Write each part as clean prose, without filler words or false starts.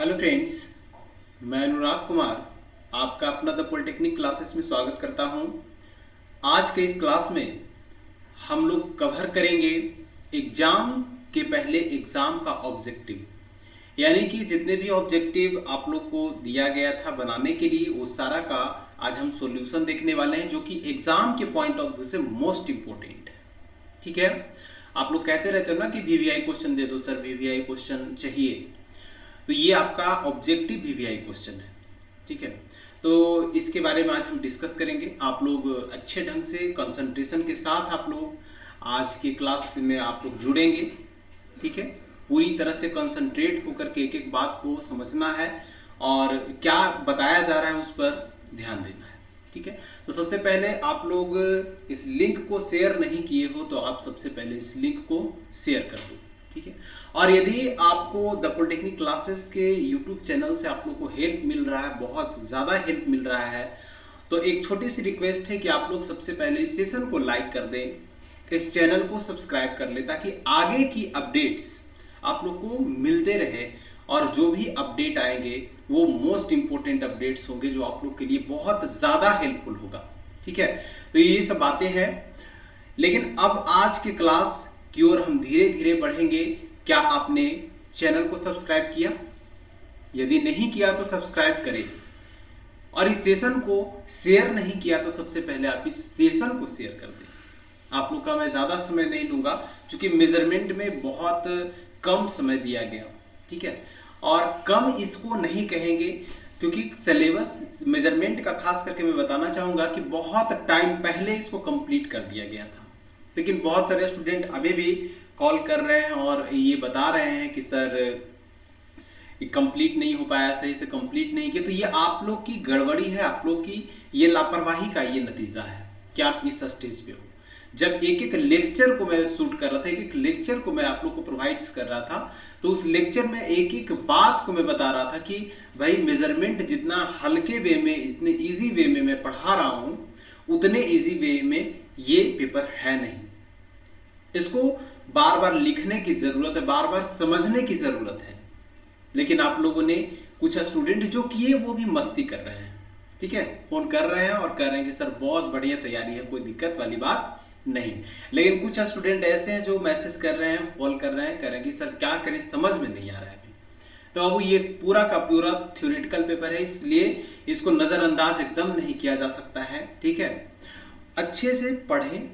Hello friends, मैं अनुराग कुमार आपका अपना द पॉलिटेक्निक क्लासेस में स्वागत करता हूं। आज के इस क्लास में हम लोग कवर करेंगे एग्जाम के पहले एग्जाम का ऑब्जेक्टिव, यानी कि जितने भी ऑब्जेक्टिव आप लोग को दिया गया था बनाने के लिए वो सारा का आज हम सॉल्यूशन देखने वाले हैं, जो कि एग्जाम के पॉइंट ऑफ व्यू से मोस्ट इंपॉर्टेंट है। ठीक है, आप लोग कहते रहते हो ना कि वीवीआई क्वेश्चन दे दो सर, वीवीआई क्वेश्चन चाहिए, तो ये आपका ऑब्जेक्टिव वीवीआई क्वेश्चन है। ठीक है, तो इसके बारे में आज हम डिस्कस करेंगे। आप लोग अच्छे ढंग से कंसंट्रेशन के साथ आप लोग आज के क्लास में आप लोग जुड़ेंगे। ठीक है, पूरी तरह से कंसंट्रेट होकर के एक एक बात को समझना है और क्या बताया जा रहा है उस पर ध्यान देना है। ठीक है, तो सबसे पहले आप लोग इस लिंक को शेयर नहीं किए हो तो आप सबसे पहले इस लिंक को शेयर कर दो। ठीक है, और यदि आपको द पॉलिटेक्निक क्लासेस के यूट्यूब चैनल से आप लोग को हेल्प मिल रहा है, बहुत ज़्यादा हेल्प मिल रहा है, तो एक छोटी सी रिक्वेस्ट है कि आप लोग सबसे पहले इस सेशन को लाइक कर दें, इस चैनल को सब्सक्राइब कर लें, ताकि आगे की अपडेट्स आप लोग को मिलते रहे और जो भी अपडेट आएंगे वो मोस्ट इंपॉर्टेंट अपडेट्स होंगे जो आप लोग के लिए बहुत ज़्यादा हेल्पफुल होगा। ठीक है, तो ये सब बातें हैं, लेकिन अब आज के क्लास की ओर हम धीरे धीरे बढ़ेंगे। क्या आपने चैनल को सब्सक्राइब किया? यदि नहीं किया तो सब्सक्राइब करें, और इस सेशन को शेयर नहीं किया तो सबसे पहले आप इस सेशन को शेयर कर दें। आप लोग का मैं ज़्यादा समय नहीं लूँगा क्योंकि मेजरमेंट में बहुत कम समय दिया गया। ठीक है, और कम इसको नहीं कहेंगे क्योंकि सिलेबस मेजरमेंट का खास करके मैं बताना चाहूँगा कि बहुत टाइम पहले इसको कंप्लीट कर दिया गया था, लेकिन बहुत सारे स्टूडेंट अभी भी कॉल कर रहे हैं और ये बता रहे हैं कि सर ये कंप्लीट नहीं हो पाया, सही से कंप्लीट नहीं किया। तो ये आप लोग की गड़बड़ी है, आप लोग की ये लापरवाही का ये नतीजा है कि आप इस स्टेज पे हो। जब एक एक लेक्चर को मैं शूट कर रहा था, एक एक लेक्चर को मैं आप लोग को प्रोवाइड कर रहा था, तो उस लेक्चर में एक एक बात को मैं बता रहा था कि भाई मेजरमेंट जितना हल्के वे में, इतने ईजी वे में मैं पढ़ा रहा हूं, उतने ईजी वे में ये पेपर है नहीं। इसको बार बार लिखने की जरूरत है, बार बार समझने की जरूरत है, लेकिन आप लोगों ने कुछ स्टूडेंट जो किए वो भी मस्ती कर रहे हैं। ठीक है, फोन कर रहे हैं और कह रहे हैं कि सर बहुत बढ़िया तैयारी है, कोई दिक्कत वाली बात नहीं। लेकिन कुछ स्टूडेंट ऐसे हैं जो मैसेज कर रहे हैं, कॉल कर रहे हैं, कह रहे हैं कि सर क्या करें, समझ में नहीं आ रहा है अभी। तो अब ये पूरा का पूरा थ्योरेटिकल पेपर है, इसलिए इसको नजरअंदाज एकदम नहीं किया जा सकता है। ठीक है, अच्छे से पढ़ें,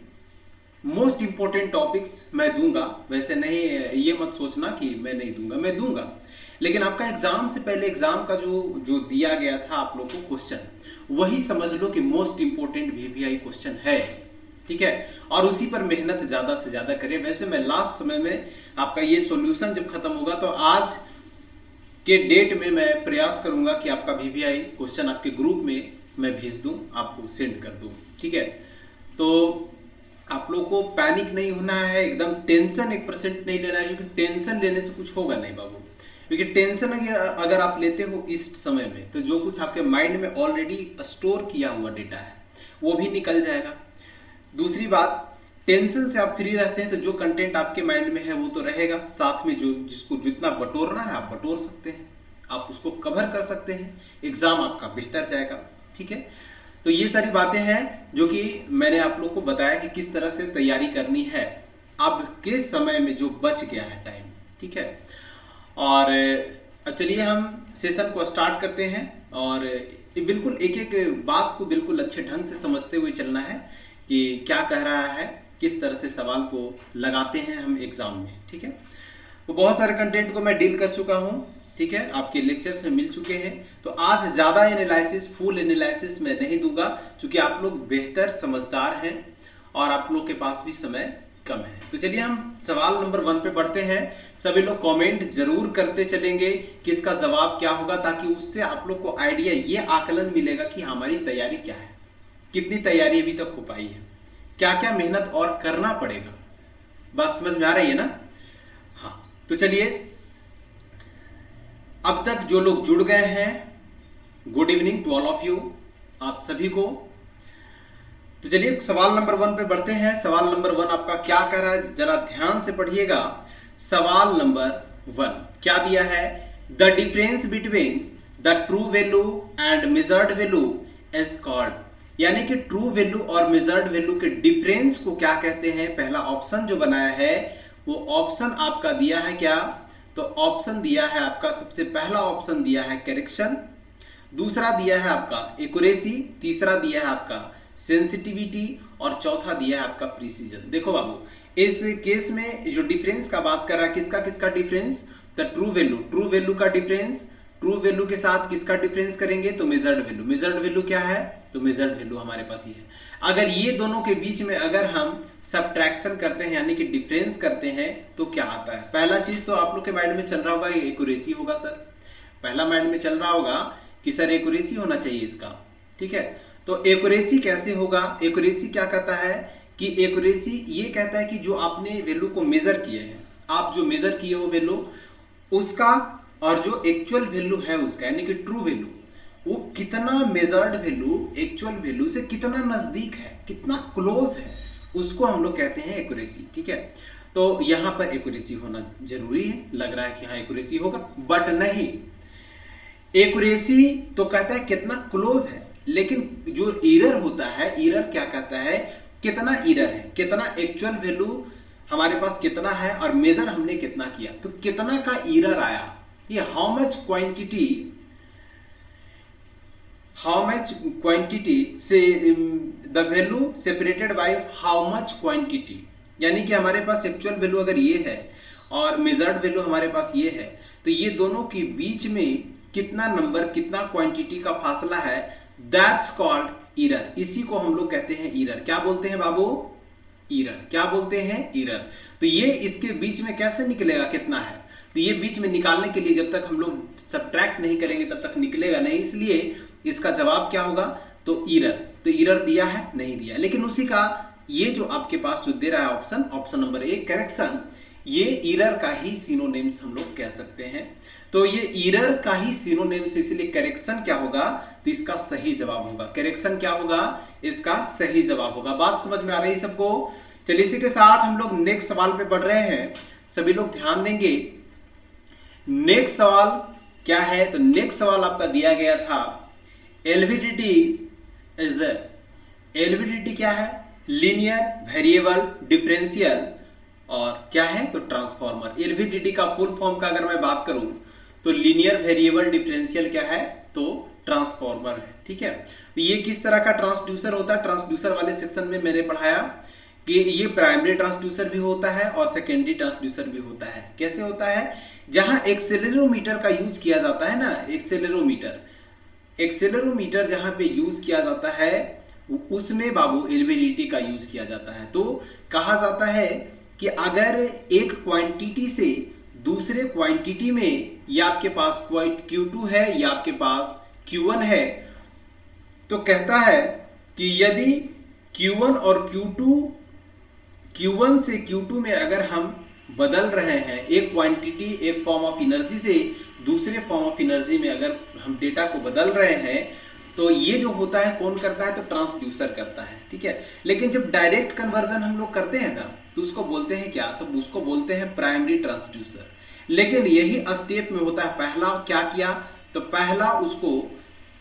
मोस्ट इंपॉर्टेंट टॉपिक्स मैं दूंगा, वैसे नहीं ये मत सोचना कि मैं नहीं दूंगा, मैं दूंगा, लेकिन आपका एग्जाम से पहले एग्जाम का जो जो दिया गया था आप लोग को क्वेश्चन, वही समझ लो कि मोस्ट इंपॉर्टेंट वीवीआई क्वेश्चन है। ठीक है, और उसी पर मेहनत ज्यादा से ज्यादा करें। वैसे मैं लास्ट समय में आपका ये सॉल्यूशन जब खत्म होगा तो आज के डेट में मैं प्रयास करूंगा कि आपका वीवीआई क्वेश्चन आपके ग्रुप में मैं भेज दूं, आपको सेंड कर दूं। ठीक है, तो आप लोग को पैनिक नहीं होना है, एकदम टेंशन 1% नहीं लेना है, क्योंकि टेंशन लेने से कुछ होगा नहीं बाबू। क्योंकि टेंशन अगर आप लेते हो इस समय में, तो जो कुछ आपके माइंड में ऑलरेडी स्टोर किया हुआ डेटा है वो भी निकल जाएगा। दूसरी बात, टेंशन से आप फ्री रहते हैं तो जो कंटेंट आपके माइंड में है वो तो रहेगा, साथ में जो जिसको जितना बटोरना है आप बटोर सकते हैं, आप उसको कवर कर सकते हैं, एग्जाम आपका बेहतर जाएगा। ठीक है, तो ये सारी बातें हैं जो कि मैंने आप लोग को बताया कि किस तरह से तैयारी करनी है अब के समय में जो बच गया है टाइम। ठीक है, और अब चलिए हम सेशन को स्टार्ट करते हैं, और बिल्कुल एक एक बात को बिल्कुल अच्छे ढंग से समझते हुए चलना है कि क्या कह रहा है, किस तरह से सवाल को लगाते हैं हम एग्जाम में। ठीक है, तो बहुत सारे कंटेंट को मैं डील कर चुका हूँ। ठीक है, आपके लेक्चर्स में मिल चुके हैं, तो आज ज्यादा एनालिसिस, फुल एनालिसिस मैं नहीं दूंगा, क्योंकि आप लोग बेहतर समझदार हैं और आप लोग के पास भी समय कम है। तो चलिए हम सवाल नंबर 1 पे बढ़ते हैं। सभी लोग कमेंट जरूर करते चलेंगे कि इसका जवाब क्या होगा, ताकि उससे आप लोग को आइडिया, ये आकलन मिलेगा कि हमारी तैयारी क्या है, कितनी तैयारी अभी तक हो पाई है, क्या क्या मेहनत और करना पड़ेगा। बात समझ में आ रही है ना? हाँ, तो चलिए, अब तक जो लोग जुड़ गए हैं, good evening to all of you, आप सभी को। तो चलिए सवाल नंबर 1 पे बढ़ते हैं। सवाल नंबर 1 आपका क्या कह रहा है, जरा ध्यान से पढ़िएगा। सवाल नंबर 1 क्या दिया है the difference between the true value and measured value is called, यानी कि ट्रू वैल्यू और मेजर्ड वैल्यू के डिफरेंस को क्या कहते हैं। पहला ऑप्शन जो बनाया है वो ऑप्शन आपका दिया है क्या, तो ऑप्शन दिया है आपका, सबसे पहला ऑप्शन दिया है करेक्शन, दूसरा दिया है आपका एक्यूरेसी, तीसरा दिया है आपका सेंसिटिविटी और चौथा दिया है आपका प्रिसीजन। देखो बाबू, इस केस में जो डिफरेंस का बात कर रहा है, किसका किसका डिफरेंस, द ट्रू वैल्यू का डिफरेंस, ट्रू वैल्यू के साथ किसका डिफरेंस करेंगे, तो मेजर्ड वैल्यू। मेजर्ड वैल्यू क्या है, तो मेजर्ड वैल्यू हमारे पास ये है। अगर ये दोनों के बीच में अगर हम सब्ट्रैक्शन करते हैं यानी कि डिफरेंस करते हैं तो क्या आता है। पहला चीज तो आप लोग के माइंड में चल रहा होगा एक्यूरेसी होगा सर, पहला माइंड में चल रहा होगा कि सर एक्यूरेसी होना चाहिए इसका, ठीक है। तो एक्यूरेसी कैसे होगा, एक्यूरेसी क्या कहता है कि एक्यूरेसी ये कहता है कि जो आपने वैल्यू को मेजर किए हैं, आप जो मेजर किए हो वैल्यू उसका और जो एक्चुअल वैल्यू है उसका, यानी कि ट्रू वैल्यू, वो कितना मेजर्ड वैल्यू एक्चुअल वैल्यू से कितना नजदीक है, कितना क्लोज है, उसको हम लोग कहते हैं एक्यूरेसी, ठीक है। तो यहां पर एक्यूरेसी होना जरूरी है, लग रहा है कि हाँ एक्यूरेसी होगा, बट नहीं। एक्यूरेसी तो कहता है कितना क्लोज है, लेकिन जो एरर होता है, एरर क्या कहता है कितना एरर है, कितना एक्चुअल वैल्यू हमारे पास कितना है और मेजर हमने कितना किया, तो कितना का एरर आया, ये हाउ मच क्वांटिटी से the value separated by how much quantity, यानी कि हमारे पास एक्चुअल वैल्यू अगर ये है और मेजर्ड वैल्यू हमारे पास ये है, तो ये दोनों के बीच में कितना नंबर, कितना क्वांटिटी का फासला है, दैट्स कॉल्ड एरर। इसी को हम लोग कहते हैं एरर। क्या बोलते हैं बाबू, एरर। क्या बोलते हैं, एरर। तो ये इसके बीच में कैसे निकलेगा, कितना है, तो ये बीच में निकालने के लिए जब तक हम लोग सब्ट्रैक्ट नहीं करेंगे तब तक निकलेगा नहीं, इसलिए इसका जवाब क्या होगा, तो एरर। तो एरर दिया है, नहीं दिया, लेकिन उसी का ये जो आपके पास जो दे रहा है option, option number A correction, ये एरर का ही सिनोनिम्स हम लोग कह सकते हैं। तो ये एरर का ही सिनोनिम्स, इसलिए करेक्शन क्या होगा, तो इसका सही जवाब होगा। करेक्शन क्या होगा, इसका सही जवाब होगा। बात समझ में आ रही है सबको। चलिए इसी के साथ हम लोग नेक्स्ट सवाल पे बढ़ रहे हैं, सभी लोग ध्यान देंगे। नेक्स्ट सवाल क्या है, तो नेक्स्ट सवाल आपका दिया गया था एलवीडीटी इज, एलवीडीटी क्या है, लीनियर वेरिएबल डिफरेंशियल, और क्या है, तो ट्रांसफॉर्मर। एलवीडीटी का फुल फॉर्म का अगर मैं बात करूं तो लीनियर वेरिएबल डिफरेंशियल क्या है, तो ट्रांसफॉर्मर है, ठीक है। तो ये किस तरह का ट्रांसड्यूसर होता है, ट्रांसड्यूसर वाले सेक्शन में मैंने पढ़ाया कि ये प्राइमरी ट्रांसड्यूसर भी होता है और सेकेंडरी ट्रांसड्यूसर भी होता है। कैसे होता है, जहां एक्सेलेरोमीटर का यूज किया जाता है ना, एक्सेलेरोमीटर जहां पे यूज किया जाता है उसमें बाबू एलवीडीटी का यूज किया जाता है। तो कहा जाता है कि अगर एक क्वांटिटी से दूसरे क्वांटिटी में, या आपके पास Q2 है या आपके पास Q1 है, तो कहता है कि यदि Q1 और Q1 से Q2 में अगर हम बदल रहे हैं, एक क्वांटिटी एक फॉर्म ऑफ एनर्जी से दूसरे फॉर्म ऑफ एनर्जी में अगर हम डेटा को बदल रहे हैं, तो ये जो होता है कौन करता है, तो ट्रांसड्यूसर करता है, ठीक है। लेकिन जब डायरेक्ट कन्वर्जन हम लोग करते हैं ना, तो उसको बोलते हैं क्या, तो उसको बोलते हैं प्राइमरी ट्रांसड्यूसर। लेकिन यही स्टेप में होता है, पहला क्या किया, तो पहला उसको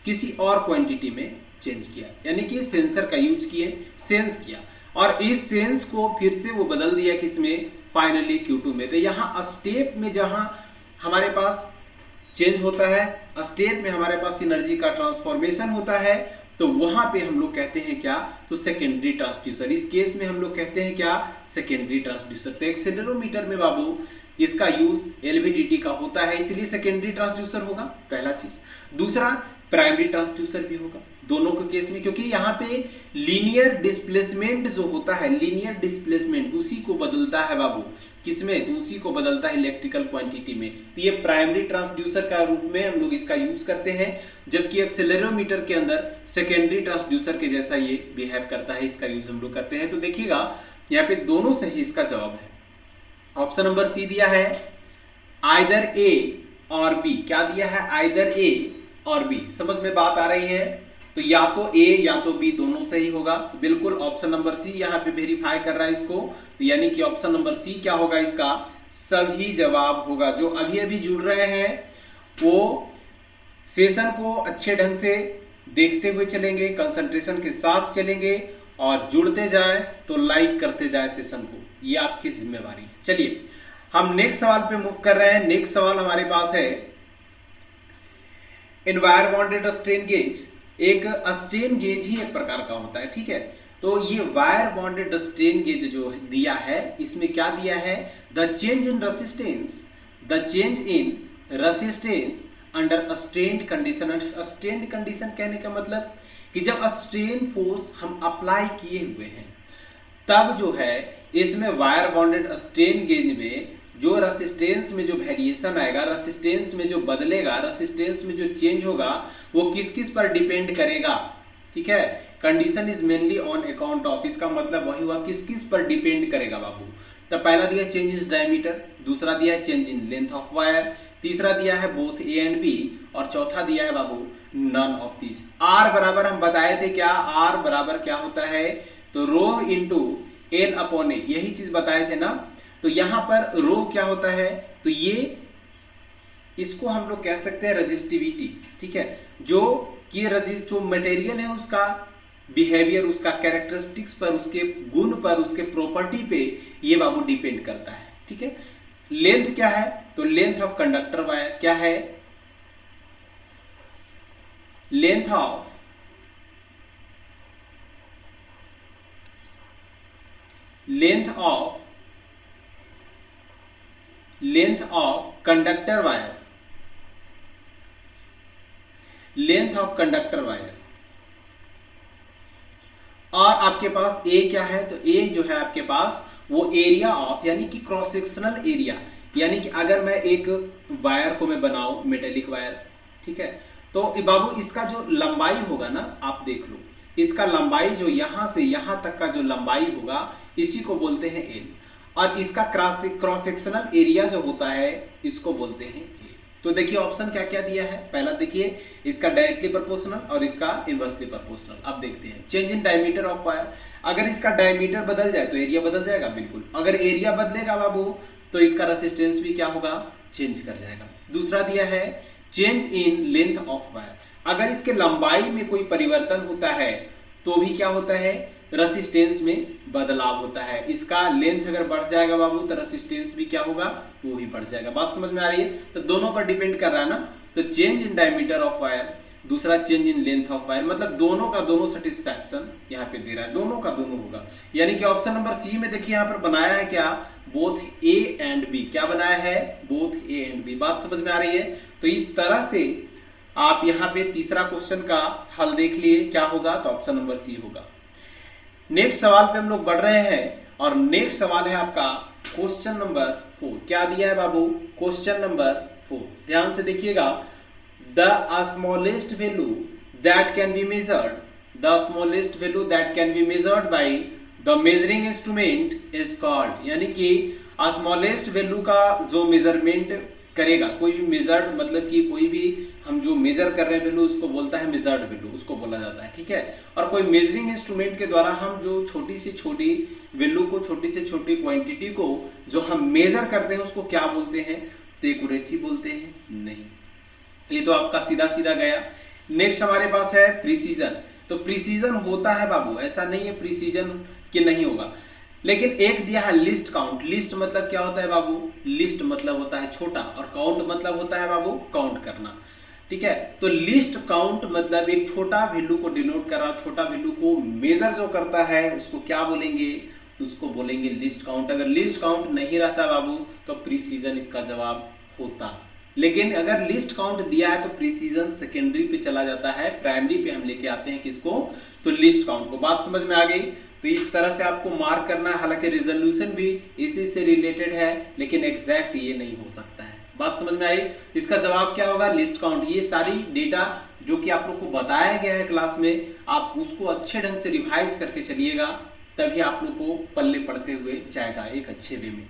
किसी और क्वांटिटी में चेंज किया, यानी कि सेंसर का यूज किए, सेंस किया, और इस सेंस को फिर से वो बदल दिया किसमें, फाइनली Q2 में। तो यहाँ स्टेप में जहां हमारे पास चेंज होता है, स्टेप में हमारे पास एनर्जी का ट्रांसफॉर्मेशन होता है, तो वहां पे हम लोग कहते हैं क्या, तो सेकेंडरी ट्रांसड्यूसर। इस केस में हम लोग कहते हैं क्या, सेकेंडरी ट्रांसड्यूसर। तो एक्सेलेरोमीटर में बाबू इसका यूज एलवीडीटी का होता है, इसलिए सेकेंडरी ट्रांसड्यूसर होगा, पहला चीज। दूसरा प्राइमरी ट्रांसड्यूसर भी होगा दोनों के केस में, क्योंकि यहाँ पे लीनियर डिस्प्लेसमेंट जो होता है, लीनियर डिस्प्लेसमेंट उसी को बदलता है बाबू, किसमें, तो उसी को बदलता है इलेक्ट्रिकल क्वांटिटी में। तो ये प्राइमरी ट्रांसड्यूसर का रूप में हम लोग इसका यूज करते हैं, जबकि एक्सेलेरोमीटर के अंदर सेकेंडरी ट्रांसड्यूसर के जैसा ये बिहेव करता है, इसका यूज हम लोग करते हैं। तो देखिएगा यहाँ पे दोनों सही इसका जवाब है। ऑप्शन नंबर सी दिया है आइदर ए और बी। क्या दिया है, आइदर ए और बी। समझ में बात आ रही है, तो या तो ए या तो बी दोनों सही होगा। तो बिल्कुल ऑप्शन नंबर सी यहाँ पे वेरीफाई कर रहा है इसको, तो यानी कि ऑप्शन नंबर सी क्या होगा, इसका सभी जवाब होगा। जो अभी अभी जुड़ रहे हैं वो सेशन को अच्छे ढंग से देखते हुए चलेंगे, कंसंट्रेशन के साथ चलेंगे और जुड़ते जाएं तो लाइक करते जाएं सेशन को, ये आपकी जिम्मेवारी है। चलिए हम नेक्स्ट सवाल पे मूव कर रहे हैं। नेक्स्ट सवाल हमारे पास है वायर बॉन्डेड स्ट्रेन गेज। एक स्ट्रेन गेज ही एक प्रकार का होता है, ठीक है। तो ये वायर बॉन्डेड स्ट्रेन गेज जो दिया है, इसमें क्या दिया है, the change in resistance under strained condition. Strained condition कहने का मतलब कि जब स्ट्रेन फोर्स हम अप्लाई किए हुए हैं तब जो है इसमें वायर बॉन्डेड स्ट्रेन गेज में जो रेसिस्टेंस में जो वेरिएशन आएगा, रेसिस्टेंस में जो बदलेगा, रेसिस्टेंस में जो चेंज होगा, वो किस किस पर डिपेंड करेगा, ठीक है। Condition is mainly on account of, इसका मतलब वही हुआ किस किस पर डिपेंड करेगा बाबू। तो पहला दिया चेंज इन डायमीटर, दूसरा दिया है change in length of wire, तीसरा दिया है बोथ ए एंड बी, और चौथा दिया है बाबू नन ऑफ दिस। आर बराबर हम बताए थे क्या, आर बराबर क्या होता है, तो रो इंटू एल अपॉन ए, यही चीज बताए थे ना। तो यहां पर रो क्या होता है, तो ये इसको हम लोग कह सकते हैं रेजिस्टिविटी, ठीक है। जो कि जो मटेरियल है उसका बिहेवियर, उसका कैरेक्टरिस्टिक्स पर, उसके गुण पर, उसके प्रॉपर्टी पे ये बाबू डिपेंड करता है, ठीक है। लेंथ क्या है, तो लेंथ ऑफ कंडक्टर वायर क्या है, length of conductor wire, length of conductor wire. और आपके पास ए क्या है, तो ए जो है आपके पास वो एरिया ऑफ, यानी कि क्रॉस सेक्शनल एरिया, यानी कि अगर मैं एक वायर को मैं बनाऊं मेटेलिक वायर, ठीक है, तो बाबू इसका जो लंबाई होगा ना, आप देख लो इसका लंबाई जो यहां से यहां तक का जो लंबाई होगा इसी को बोलते हैं एल, और इसका क्रॉस सेक्शनल एरिया जो होता है इसको बोलते हैं ए। तो देखिए ऑप्शन क्या क्या दिया है, पहला देखिए इसका डायरेक्टली प्रोपोर्शनल और इसका इनवर्सली प्रोपोर्शनल। अब देखते हैं change in diameter of wire, अगर इसका डायमीटर बदल जाए तो एरिया बदल जाएगा, बिल्कुल। अगर एरिया बदलेगा बाबू तो इसका रेसिस्टेंस भी क्या होगा, चेंज कर जाएगा। दूसरा दिया है change in length of wire, अगर इसके लंबाई में कोई परिवर्तन होता है तो भी क्या होता है, रेसिस्टेंस में बदलाव होता है। इसका लेंथ अगर बढ़ जाएगा बाबू तो रेसिस्टेंस भी क्या होगा, वो भी बढ़ जाएगा। बात समझ में आ रही है, तो दोनों पर डिपेंड कर रहा है ना। तो change in diameter of wire, दूसरा change in length of wire, मतलब दोनों का दोनों सेटिस्फैक्शन यहाँ पे दे रहा है, दोनों का दोनों होगा। यानी कि ऑप्शन नंबर सी में देखिए यहाँ पर बनाया है क्या, बोथ ए एंड बी, क्या बनाया है, बोथ ए एंड बी। बात समझ में आ रही है। तो इस तरह से आप यहाँ पे तीसरा क्वेश्चन का हल देख लिए, क्या होगा, तो ऑप्शन नंबर सी होगा। नेक्स्ट सवाल पे हम लोग बढ़ रहे हैं और नेक्स्ट सवाल है आपका क्वेश्चन नंबर 4। क्या दिया है बाबू, क्वेश्चन नंबर 4, ध्यान से देखिएगा। The smallest value that can be measured, the smallest value that can be measured by the measuring instrument is called, यानी कि स्मॉलेस्ट वैल्यू का जो मेजरमेंट करेगा, कोई भी मेजर्ड मतलब कि कोई भी हम जो मेजर कर रहे हैं वैल्यू उसको बोलता है मेजर्ड वैल्यू, उसको बोला जाता है, ठीक है। और कोई मेजरिंग इंस्ट्रूमेंट के द्वारा हम जो छोटी से छोटी वैल्यू को, छोटी से छोटी क्वांटिटी को जो हम मेजर करते हैं उसको क्या बोलते हैं, तो एक्यूरेसी बोलते हैं। नहीं, ये तो आपका सीधा सीधा गया। नेक्स्ट हमारे पास है प्रिसीजन। तो प्रिसीजन होता है बाबू, ऐसा नहीं है प्रिसीजन कि नहीं होगा, लेकिन एक दिया है लिस्ट काउंट। लिस्ट मतलब क्या होता है बाबू, लिस्ट मतलब होता है छोटा, और काउंट मतलब होता है बाबू काउंट करना, ठीक है। तो लिस्ट काउंट मतलब एक छोटा वैल्यू को डिनोट कर रहा, छोटा वैल्यू को मेजर जो करता है उसको क्या बोलेंगे, उसको बोलेंगे लिस्ट काउंट। अगर लिस्ट काउंट नहीं रहता बाबू तो प्रिसीजन इसका जवाब होता, लेकिन अगर लिस्ट काउंट दिया है तो प्रिसीजन सेकेंडरी पे चला जाता है, प्राइमरी पे हम लेके आते हैं किसको, तो लिस्ट काउंट को। बात समझ में आ गई। तो इस तरह से आपको मार्क करना है, हालांकि रिजोल्यूशन भी इसी से रिलेटेड है लेकिन एग्जैक्ट ये नहीं हो सकता है। बात समझ में आई। इसका जवाब क्या होगा, लिस्ट काउंट। ये सारी डेटा जो कि आप लोग को बताया गया है क्लास में, आप उसको अच्छे ढंग से रिवाइज करके चलिएगा, तभी आप लोग को पल्ले पड़ते हुए जाएगा एक अच्छे वे में,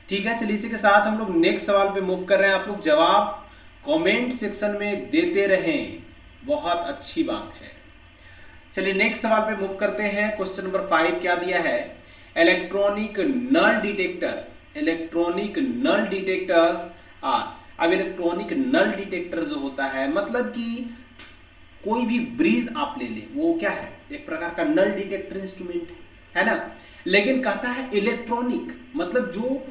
ठीक है। चलिए इसी के साथ हम लोग नेक्स्ट सवाल पे मूव कर रहे हैं। आप लोग जवाब कमेंट सेक्शन में देते रहें, बहुत अच्छी बात है। चलिए नेक्स्ट सवाल पे मूव करते हैं। क्वेश्चन नंबर 5 क्या दिया है, electronic null detector, electronic null detectors are अब इलेक्ट्रॉनिक नल डिटेक्टर जो होता है, मतलब कि कोई भी ब्रीज आप ले लें, वो क्या है, एक प्रकार का नल डिटेक्टर इंस्ट्रूमेंट है ना। लेकिन कहता है इलेक्ट्रॉनिक, मतलब जो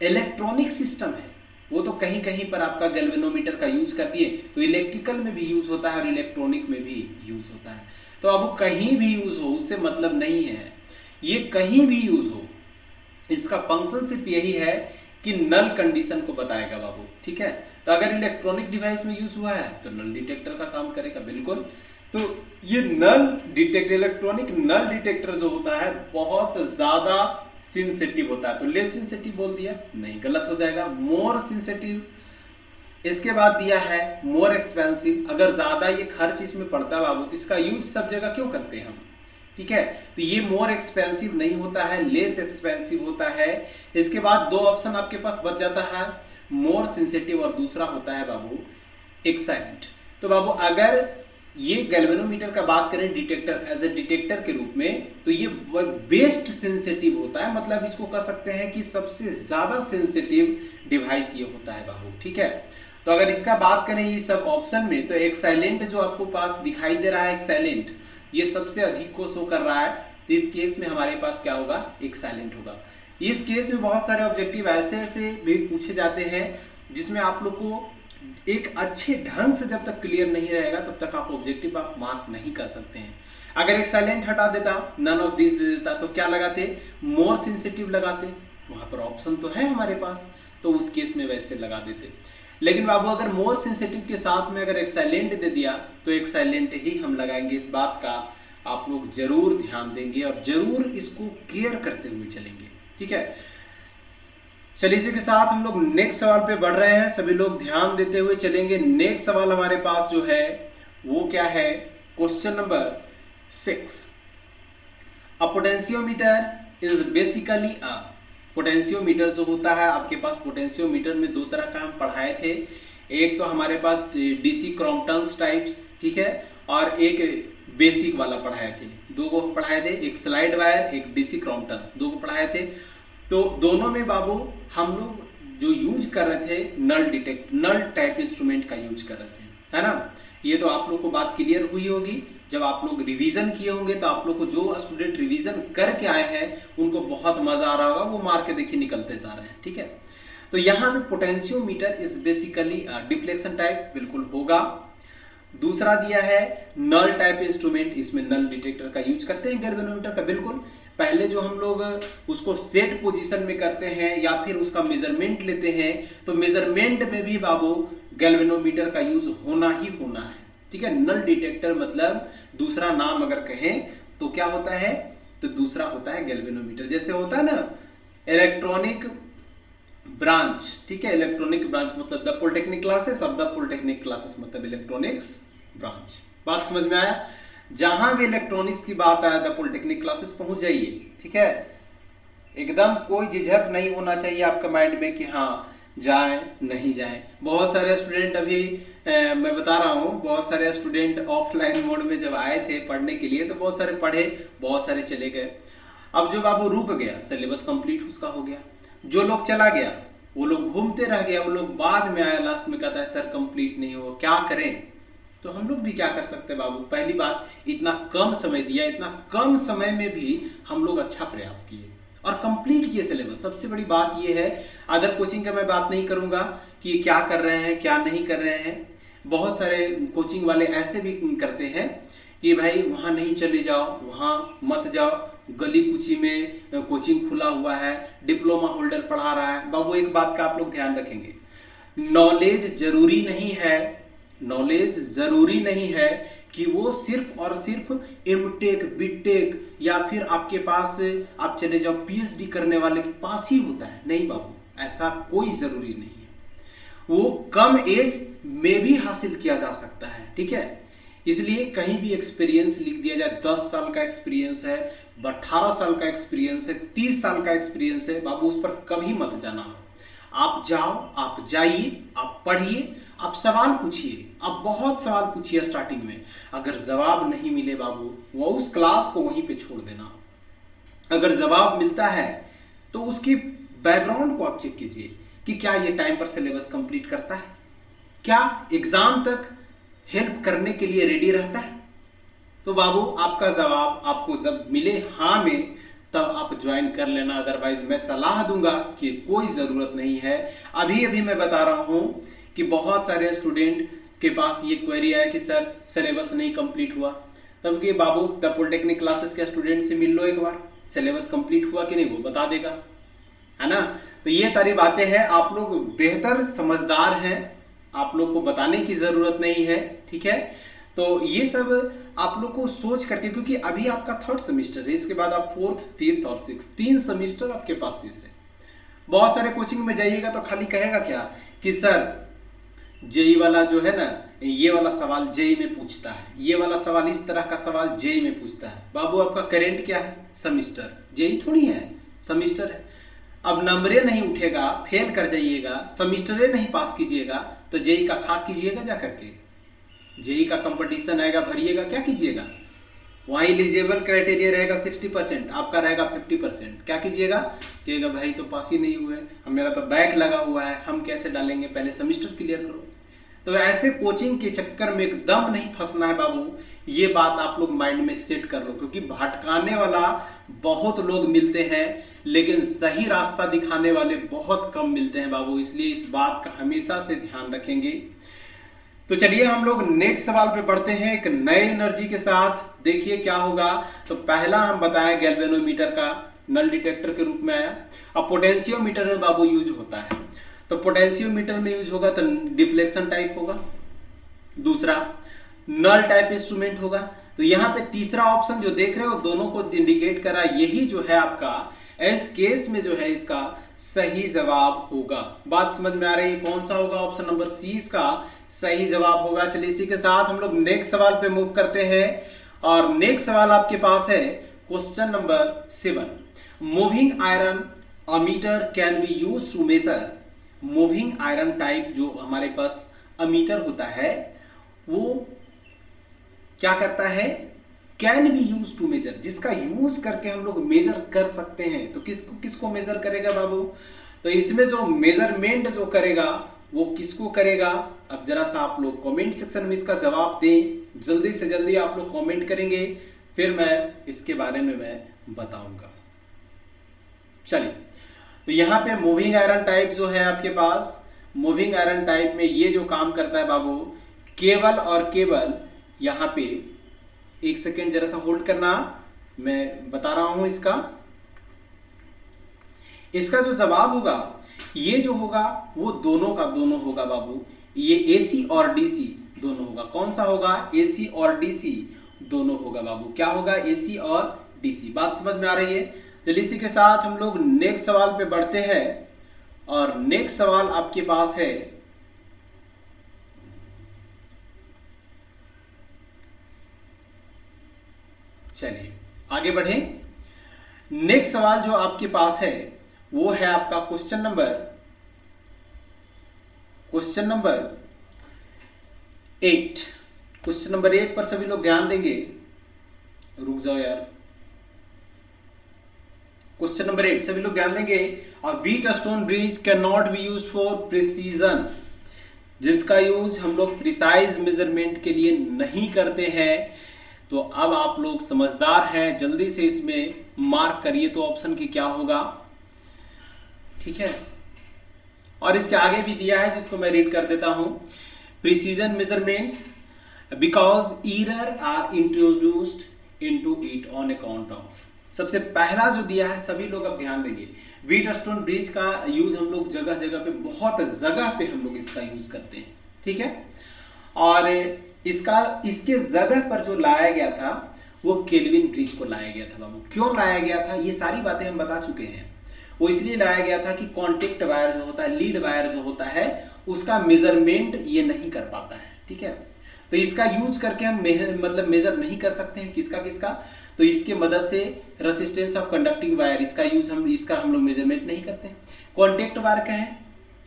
इलेक्ट्रॉनिक सिस्टम है वो तो कहीं कहीं पर आपका गैल्वेनोमीटर का यूज कर दिए, तो इलेक्ट्रिकल में भी यूज होता है और इलेक्ट्रॉनिक में भी यूज होता है। तो अब वो कहीं भी यूज हो उससे मतलब नहीं है, ये कहीं भी यूज हो, इसका फंक्शन सिर्फ यही है कि नल कंडीशन को बताएगा बाबू, ठीक है। तो अगर इलेक्ट्रॉनिक डिवाइस में यूज हुआ है तो नल डिटेक्टर का काम करेगा, बिल्कुल। तो ये नल डिटेक्टर, इलेक्ट्रॉनिक नल डिटेक्टर जो होता है बहुत ज्यादा सेंसिटिव होता है। तो लेस सेंसिटिव बोल दिया, नहीं, गलत हो जाएगा, मोर सेंसिटिव। इसके बाद दिया है मोर एक्सपेंसिव, अगर ज्यादा ये खर्च इसमें पड़ता है बाबू तो इसका यूज सब जगह क्यों करते हैं हम, ठीक है। तो ये मोर एक्सपेंसिव नहीं होता है, लेस एक्सपेंसिव होता है। इसके बाद दो ऑप्शन आपके पास बच जाता है, मोर सेंसिटिव और दूसरा होता है बाबू एक्साइलेंट। तो बाबू अगर ये गैल्वेनोमीटर का बात करें डिटेक्टर, एज ए डिटेक्टर के रूप में, तो ये बेस्ट सेंसिटिव होता है, मतलब इसको कह सकते हैं कि सबसे ज्यादा सेंसिटिव डिवाइस ये होता है बाबू, ठीक है। तो अगर इसका बात करें ये सब ऑप्शन में, तो एक्साइलेंट जो आपको पास दिखाई दे रहा है, एक्साइलेंट ये सबसे अधिक को शो कर रहा है, तो इस केस में हमारे पास क्या होगा, एक्साइलेंट होगा। इस केस में बहुत सारे ऑब्जेक्टिव ऐसे ऐसे भी पूछे जाते हैं जिसमें आप लोग को एक अच्छे ढंग से जब तक क्लियर नहीं रहेगा तब तक आप ऑब्जेक्टिव आप मार्क नहीं कर सकते हैं। अगर एक्साइलेंट हटा देता, नन ऑफ दिस दे देता, तो क्या लगाते, मोर सेंसिटिव लगाते, वहां पर ऑप्शन तो है हमारे पास, तो उस केस में वैसे लगा देते। लेकिन बाबू अगर मोर सेंसिटिव के साथ में अगर एक्साइलेंट दे दिया तो एक्साइलेंट ही हम लगाएंगे, इस बात का आप लोग जरूर ध्यान देंगे और जरूर इसको केयर करते हुए चलेंगे, ठीक है। चलिए इसी के साथ हम लोग नेक्स्ट सवाल पे बढ़ रहे हैं, सभी लोग ध्यान देते हुए चलेंगे। नेक्स्ट सवाल हमारे पास जो है वो क्या है, question number 6। A potentiometer is basically a, potentiometer जो होता है आपके पास, पोटेंशियोमीटर में दो तरह का हम पढ़ाए थे, एक तो हमारे पास डीसी क्रॉम्पटन्स टाइप्स, ठीक है, और एक बेसिक वाला पढ़ाए थे, दो को पढ़ाए थे, एक स्लाइड वायर, एक डीसी क्रॉम्पटन्स, दो को पढ़ाए थे। तो दोनों में बाबू हम लोग जो यूज कर रहे थे नल टाइप इंस्ट्रूमेंट का यूज कर रहे थे, है ना। ये तो आप लोग को बात क्लियर हुई होगी, जब आप लोग रिवीजन किए होंगे तो आप लोग को, जो स्टूडेंट रिवीजन करके आए हैं उनको बहुत मजा आ रहा होगा, वो मार के देखिए निकलते जा रहे हैं, ठीक है। तो यहाँ पे potentiometer is basically deflection type, बिल्कुल होगा। दूसरा दिया है नल टाइप इंस्ट्रूमेंट, इसमें नल डिटेक्टर का यूज करते हैं गैल्वेनोमीटर का, बिल्कुल। पहले जो हम लोग उसको सेट पोजीशन में करते हैं या फिर उसका मेजरमेंट लेते हैं, तो मेजरमेंट में भी बाबू गैल्वेनोमीटर का यूज होना ही होना है, ठीक है। नल डिटेक्टर मतलब दूसरा नाम अगर कहें तो क्या होता है, तो दूसरा होता है गैल्वेनोमीटर। जैसे होता है ना इलेक्ट्रॉनिक ब्रांच, ठीक है, इलेक्ट्रॉनिक ब्रांच मतलब द पॉलिटेक्निक क्लासेस, और द पॉलिटेक्निक क्लासेस मतलब इलेक्ट्रॉनिक्स ब्रांच। बात समझ में आया, जहां भी इलेक्ट्रॉनिक्स की बात आया द पॉलिटेक्निक क्लासेस पहुंच जाइए, ठीक है। एकदम कोई झिझक नहीं होना चाहिए आपका माइंड में कि हाँ जाए नहीं जाए। बहुत सारे स्टूडेंट अभी मैं बता रहा हूँ, बहुत सारे स्टूडेंट ऑफलाइन मोड में जब आए थे पढ़ने के लिए तो बहुत सारे पढ़े, बहुत सारे चले गए। अब जो बाबू रुक गया, सिलेबस कंप्लीट उसका हो गया, जो लोग चला गया वो लोग घूमते रह गया, वो लोग बाद में आया, लास्ट में कहता है सर कंप्लीट नहीं हुआ, क्या करें। तो हम लोग भी क्या कर सकते हैं बाबू, पहली बात इतना कम समय दिया, इतना कम समय में भी हम लोग अच्छा प्रयास किए और कंप्लीट किए सिलेबस। सबसे बड़ी बात ये है, अदर कोचिंग का मैं बात नहीं करूंगा कि क्या कर रहे हैं क्या नहीं कर रहे हैं। बहुत सारे कोचिंग वाले ऐसे भी करते हैं कि भाई वहां नहीं चले जाओ, वहां मत जाओ, गली कुची में कोचिंग खुला हुआ है, डिप्लोमा होल्डर पढ़ा रहा है। बाबू एक बात का आप लोग ध्यान रखेंगे, नॉलेज जरूरी नहीं है, नॉलेज जरूरी नहीं है कि वो सिर्फ और सिर्फ एमटेक बीटेक या फिर आपके पास आप चले जाओ पीएचडी करने वाले के पास ही होता है। नहीं बाबू, ऐसा कोई जरूरी नहीं है, वो कम एज में भी हासिल किया जा सकता है, ठीक है। इसलिए कहीं भी एक्सपीरियंस लिख दिया जाए, 10 साल का एक्सपीरियंस है, 18 साल का एक्सपीरियंस है, 30 साल का एक्सपीरियंस है, बाबू उस पर कभी मत जाना। आप जाओ, आप जाइए, आप पढ़िए, आप सवाल पूछिए, आप बहुत सवाल पूछिए स्टार्टिंग में। अगर जवाब नहीं मिले बाबू, वो उस क्लास को वहीं पे छोड़ देना। अगर जवाब मिलता है तो उसके बैकग्राउंड को आप चेक कीजिए कि क्या ये टाइम पर सिलेबस कंप्लीट करता है, क्या एग्जाम तक हेल्प करने के लिए रेडी रहता है। तो बाबू आपका जवाब आपको जब मिले हाँ में, तब आप ज्वाइन कर लेना, अदरवाइज मैं सलाह दूंगा कि कोई ज़रूरत नहीं है। अभी अभी मैं बता रहा हूं कि बहुत सारे स्टूडेंट के पास ये क्वेरी है कि सर सिलेबस नहीं कंप्लीट हुआ। तब कि बाबू द पॉलिटेक्निक क्लासेस के स्टूडेंट से मिल लो एक बार, सिलेबस कंप्लीट हुआ कि नहीं वो बता देगा, है ना। तो ये सारी बातें हैं, आप लोग बेहतर समझदार हैं, आप लोग को बताने की जरूरत नहीं है, ठीक है। तो ये सब आप लोग को सोच करके, क्योंकि अभी आपका 3rd सेमेस्टर है, इसके बाद आप 4th, 5th और 6th 3 सेमेस्टर आपके पास शेष है। बहुत सारे कोचिंग में जाइएगा तो खाली कहेगा क्या कि सर जेई वाला जो है ना, ये वाला सवाल जेई में पूछता है, ये वाला सवाल इस तरह का सवाल जेई में पूछता है। बाबू आपका करेंट क्या है? सेमेस्टर। जेई थोड़ी है, सेमेस्टर है। अब नंबरे नहीं उठेगा, फेल कर जाइएगा, सेमेस्टरे नहीं पास कीजिएगा, तो जेई का खाक कीजिएगा जा करके। जेई का कंपटीशन आएगा, भरिएगा, क्या कीजिएगा? वहाँ एलिजिबल क्राइटेरिया रहेगा 60%, आपका रहेगा 50%, क्या कीजिएगा? कहिएगा भाई तो पास ही नहीं हुए, मेरा तो बैक लगा हुआ है, हम कैसे डालेंगे, पहले सेमेस्टर क्लियर करो। तो ऐसे कोचिंग के चक्कर में एकदम नहीं फंसना है बाबू, ये बात आप लोग माइंड में सेट कर लो, क्योंकि भटकाने वाला बहुत लोग मिलते हैं लेकिन सही रास्ता दिखाने वाले बहुत कम मिलते हैं बाबू, इसलिए इस बात का हमेशा से ध्यान रखेंगे। तो चलिए हम लोग नेक्स्ट सवाल पे बढ़ते हैं एक नए एनर्जी के साथ। देखिए क्या होगा। तो पहला हम बताएं गैल्वेनोमीटर का नल डिटेक्टर के रूप में आया। अब पोटेंशियोमीटर में बाबू यूज होता है, तो पोटेंशियोमीटर में यूज होगा तो डिफ्लेक्शन टाइप होगा, दूसरा नल टाइप इंस्ट्रूमेंट होगा। तो यहाँ पे तीसरा ऑप्शन जो देख रहे हो दोनों को इंडिकेट करा, यही जो है आपका इस केस में जो है इसका सही जवाब होगा। बात समझ में आ रही है? कौन सा होगा? ऑप्शन नंबर सी इसका सही जवाब होगा। चलिए इसी के साथ हम लोग नेक्स्ट सवाल पे मूव करते हैं और नेक्स्ट सवाल आपके पास है question number 7। Moving iron ammeter can be use to measure. Moving iron type जो हमारे पास अमीटर होता है वो क्या करता है? Can be use to measure, जिसका यूज करके हम लोग मेजर कर सकते हैं। तो किसको किसको मेजर करेगा बाबू? तो इसमें जो मेजरमेंट जो करेगा वो किसको करेगा? अब जरा सा आप लोग कमेंट सेक्शन में इसका जवाब दें, जल्दी से जल्दी आप लोग कमेंट करेंगे, फिर मैं इसके बारे में मैं बताऊंगा। चलिए तो यहाँ पे मूविंग आयरन टाइप जो है आपके पास, मूविंग आयरन टाइप में ये जो काम करता है बाबू, केवल और केवल यहाँ पे एक सेकेंड जरा सा होल्ड करना, मैं बता रहा हूं इसका जो जवाब होगा ये जो होगा वो दोनों का दोनों होगा बाबू। ये एसी और डीसी दोनों होगा। कौन सा होगा? एसी और डीसी दोनों होगा बाबू। क्या होगा? एसी और डीसी। बात समझ में आ रही है? चलिए इसी के साथ हम लोग नेक्स्ट सवाल पे बढ़ते हैं और नेक्स्ट सवाल आपके पास है चलिए आगे बढ़ें। नेक्स्ट सवाल जो आपके पास है वो है आपका क्वेश्चन नंबर 8। क्वेश्चन नंबर 8 पर सभी लोग ध्यान देंगे। रुक जाओ यार। क्वेश्चन नंबर 8 सभी लोग ध्यान देंगे। A Wheatstone bridge can not be used for precision, जिसका यूज हम लोग प्रिसाइज मेजरमेंट के लिए नहीं करते हैं। तो अब आप लोग समझदार हैं, जल्दी से इसमें मार्क करिए तो ऑप्शन की क्या होगा, ठीक है। और इसके आगे भी दिया है जिसको मैं रीड कर देता हूं। Precision measurements because error are introduced into it on account of. सबसे पहला जो दिया है, सभी लोग अब ध्यान देंगे, व्हीट स्टोन ब्रिज का यूज हम लोग जगह जगह पे, बहुत जगह पे हम लोग इसका यूज करते हैं, ठीक है। और इसके जगह पर जो लाया गया था वो केल्विन ब्रिज को लाया गया था बाबू। क्यों लाया गया था ये सारी बातें हम बता चुके हैं। वो इसलिए लाया गया था कि कॉन्टेक्ट वायर जो होता है, लीड वायर जो होता है, उसका मेजरमेंट ये नहीं कर पाता है, ठीक है। तो इसका यूज करके हम मतलब मेजर नहीं कर सकते हैं किसका। तो इसके मदद से रेसिस्टेंस ऑफ कंडक्टिंग वायर, इसका यूज हम लोग मेजरमेंट नहीं करते हैं। कॉन्टेक्ट वायर क्या है?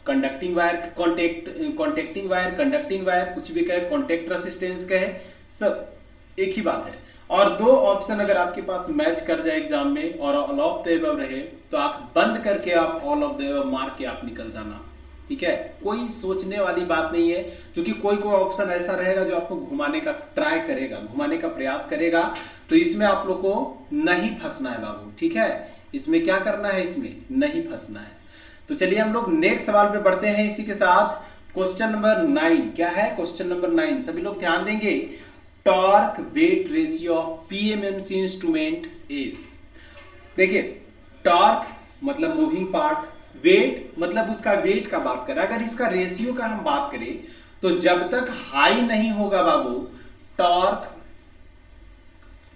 Conducting wire, contacting wire, conducting wire, कुछ भी कहे, कॉन्टेक्ट रेसिस्टेंस कहे, सब एक ही बात है। और दो ऑप्शन अगर आपके पास मैच कर जाए एग्जाम में और ऑल ऑफ द अबव रहे तो आंख बंद करके आप ऑल ऑफ द अबव मार के आप निकल जाना, ठीक है। कोई सोचने वाली बात नहीं है, क्योंकि कोई कोई ऑप्शन ऐसा रहेगा जो आपको घुमाने का ट्राई करेगा, घुमाने का प्रयास करेगा, तो इसमें आप लोग को नहीं फंसना है बाबू, ठीक है। इसमें क्या करना है, इसमें नहीं फंसना है। तो चलिए हम लोग नेक्स्ट सवाल पे बढ़ते हैं इसी के साथ। क्वेश्चन नंबर 9 क्या है, क्वेश्चन नंबर 9 सभी लोग ध्यान देंगे। Torque weight ratio of PMMC instrument is, देखिए टॉर्क मतलब मूविंग पार्ट, वेट मतलब उसका वेट का बात करें, अगर इसका रेशियो का हम बात करें तो जब तक हाई नहीं होगा बाबू torque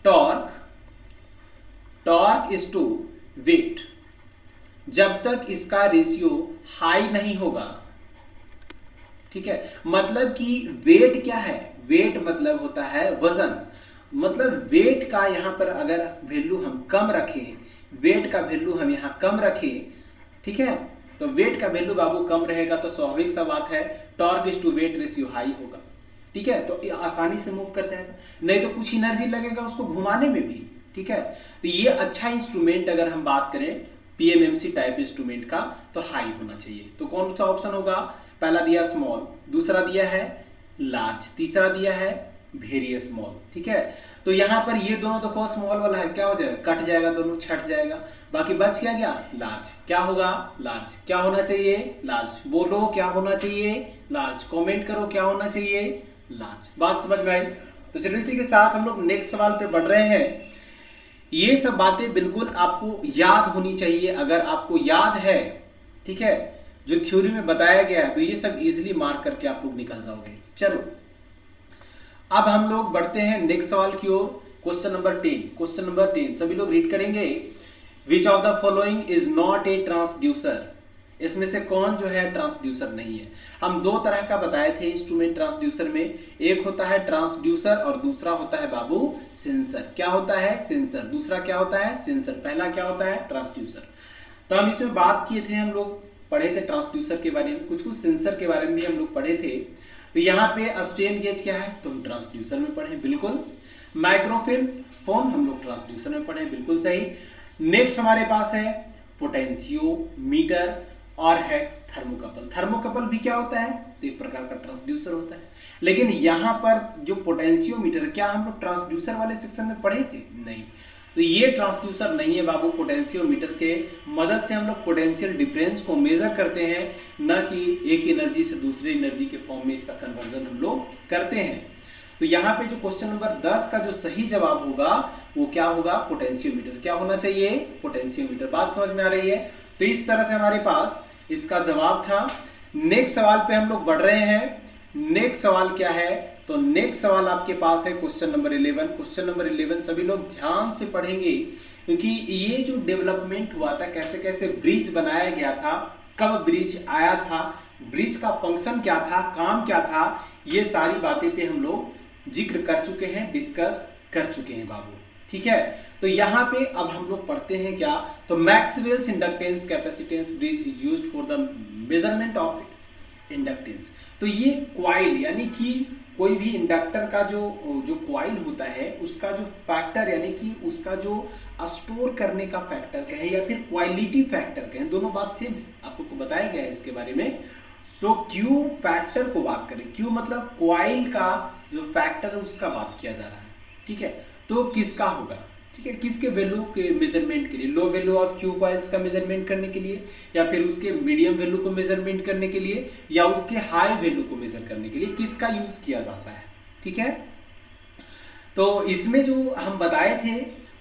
torque torque is to weight, जब तक इसका रेशियो हाई नहीं होगा, ठीक है। मतलब कि वेट क्या है, वेट मतलब होता है वजन, मतलब वेट का यहां पर अगर वैल्यू हम कम रखें, वेट का वैल्यू हम यहां कम रखें, ठीक है, तो वेट का वैल्यू बाबू कम रहेगा तो स्वाभाविक सा बात है torque is to weight ratio high होगा, ठीक है। तो आसानी से मूव कर जाएगा, नहीं तो कुछ एनर्जी लगेगा उसको घुमाने में भी, ठीक है। तो ये अच्छा इंस्ट्रूमेंट अगर हम बात करें पीएमएमसी टाइप इंस्ट्रूमेंट का तो हाई होना चाहिए। तो कौन सा ऑप्शन होगा, पहला दिया स्मॉल, दूसरा दिया है लार्ज, तीसरा दिया है वेरी स्मॉल, ठीक है। तो यहां पर ये दोनों देखो स्मॉल वाला है, क्या हो जाएगा, कट जाएगा, दोनों छट जाएगा, बाकी बच क्या गया लार्ज, क्या होगा लार्ज, क्या होना चाहिए लार्ज, बोलो क्या होना चाहिए लार्ज, कमेंट करो क्या होना चाहिए लार्ज। बात समझ में आई। तो चलिए इसी के साथ हम लोग नेक्स्ट सवाल पे बढ़ रहे हैं। ये सब बातें बिल्कुल आपको याद होनी चाहिए, अगर आपको याद है, ठीक है, जो थ्योरी में बताया गया है तो ये सब इजीली मार्क करके आप लोग निकल जाओगे। चलो अब हम लोग बढ़ते हैं नेक्स्ट सवाल की ओर। क्वेश्चन नंबर 10, क्वेश्चन नंबर 10 सभी लोग रीड करेंगे। Which of the following is not a transducer, इसमें से कौन जो है ट्रांसड्यूसर नहीं है। हम दो तरह का बताए थे इंस्ट्रूमेंट ट्रांसड्यूसर में, एक होता है ट्रांसड्यूसर और दूसरा होता है बाबू सेंसर। क्या होता है सेंसर, दूसरा क्या होता है सेंसर, पहला क्या होता है ट्रांसड्यूसर। तो हम इसमें बात किए थे, हम लोग पढ़े थे ट्रांसड्यूसर के बारे में, कुछ कुछ सेंसर के बारे में भी हम लोग पढ़े थे। तो यहाँ पे स्ट्रेन गेज क्या है तो हम ट्रांसड्यूसर में पढ़े, बिल्कुल। माइक्रोफिल्म फोन हम लोग ट्रांसड्यूसर में पढ़े, बिल्कुल सही। नेक्स्ट हमारे पास है पोटेंशियोमीटर और है थर्मोकपल। थर्मोकपल भी क्या होता है तो एक प्रकार का ट्रांसड्यूसर होता है। लेकिन यहाँ पर जो पोटेंशियोमीटर, क्या हम लोग ट्रांसड्यूसर वाले सेक्शन में पढ़े थे, नहीं। तो ये ट्रांसड्यूसर नहीं है बाबू। पोटेंशियोमीटर के मदद से हम लोग पोटेंशियल डिफरेंस को मेजर करते हैं, न कि एक एनर्जी से दूसरे एनर्जी के फॉर्म में इसका कन्वर्जन हम लोग करते हैं। तो यहाँ पे जो क्वेश्चन नंबर 10 का जो सही जवाब होगा वो क्या होगा पोटेंशियोमीटर। क्या होना चाहिए पोटेंशियोमीटर। बात समझ में आ रही है। तो इस तरह से हमारे पास इसका जवाब था। नेक्स्ट सवाल पे हम लोग बढ़ रहे हैं। नेक्स्ट सवाल क्या है तो नेक्स्ट सवाल आपके पास है क्वेश्चन नंबर 11। क्वेश्चन नंबर 11 सभी लोग ध्यान से पढ़ेंगे, क्योंकि ये जो डेवलपमेंट हुआ था, कैसे कैसे ब्रिज बनाया गया था, कब ब्रिज आया था, ब्रिज का फंक्शन क्या था, काम क्या था, ये सारी बातें पे हम लोग जिक्र कर चुके हैं, डिस्कस कर चुके हैं बाबू, ठीक है। तो यहाँ पे अब हम लोग पढ़ते हैं क्या तो Maxwell's inductance capacitance bridge is used for the measurement of inductance. तो ये क्वाइल यानी कि कोई भी इंडक्टर का जो क्वाइल होता है उसका जो फैक्टर यानी कि उसका जो स्टोर करने का फैक्टर कहें या फिर क्वालिटी फैक्टर कहें, दोनों बात सेम है, आपको बताया गया है इसके बारे में। तो क्यू फैक्टर को बात करें, क्यू मतलब क्वाइल का जो फैक्टर है उसका बात किया जा रहा है, ठीक है। तो किसका होगा, ठीक है, किसके वैल्यू के मेजरमेंट के लिए, low value of Q coils का मेजरमेंट करने के लिए, या फिर उसके मीडियम वैल्यू को मेजरमेंट करने के लिए, या उसके हाई वैल्यू को मेजर करने के लिए किसका यूज किया जाता है, ठीक है। तो इसमें जो हम बताए थे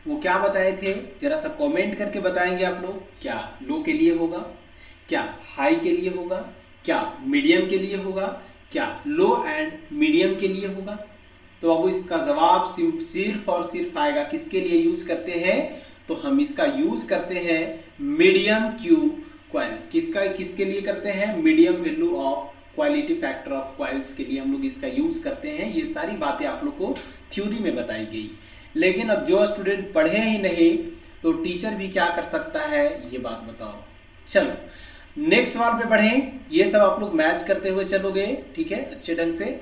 वो क्या बताए थे, जरा सा कमेंट करके बताएंगे आप लोग। क्या लो के लिए होगा, क्या हाई के लिए होगा, क्या मीडियम के लिए होगा, क्या लो एंड मीडियम के लिए होगा। तो अब इसका जवाब सिर्फ और सिर्फ आएगा किसके लिए यूज करते हैं तो हम इसका यूज करते हैं मीडियम क्यू क्वाइल्स। किसके लिए करते हैं medium value of quality factor of coils के लिए हम लोग इसका यूज करते हैं। ये सारी बातें आप लोग को थ्योरी में बताई गई, लेकिन अब जो स्टूडेंट पढ़े ही नहीं तो टीचर भी क्या कर सकता है ये बात बताओ। चलो नेक्स्ट सवाल पे बढ़ें। ये सब आप लोग मैच करते हुए चलोगे, ठीक है, अच्छे ढंग से।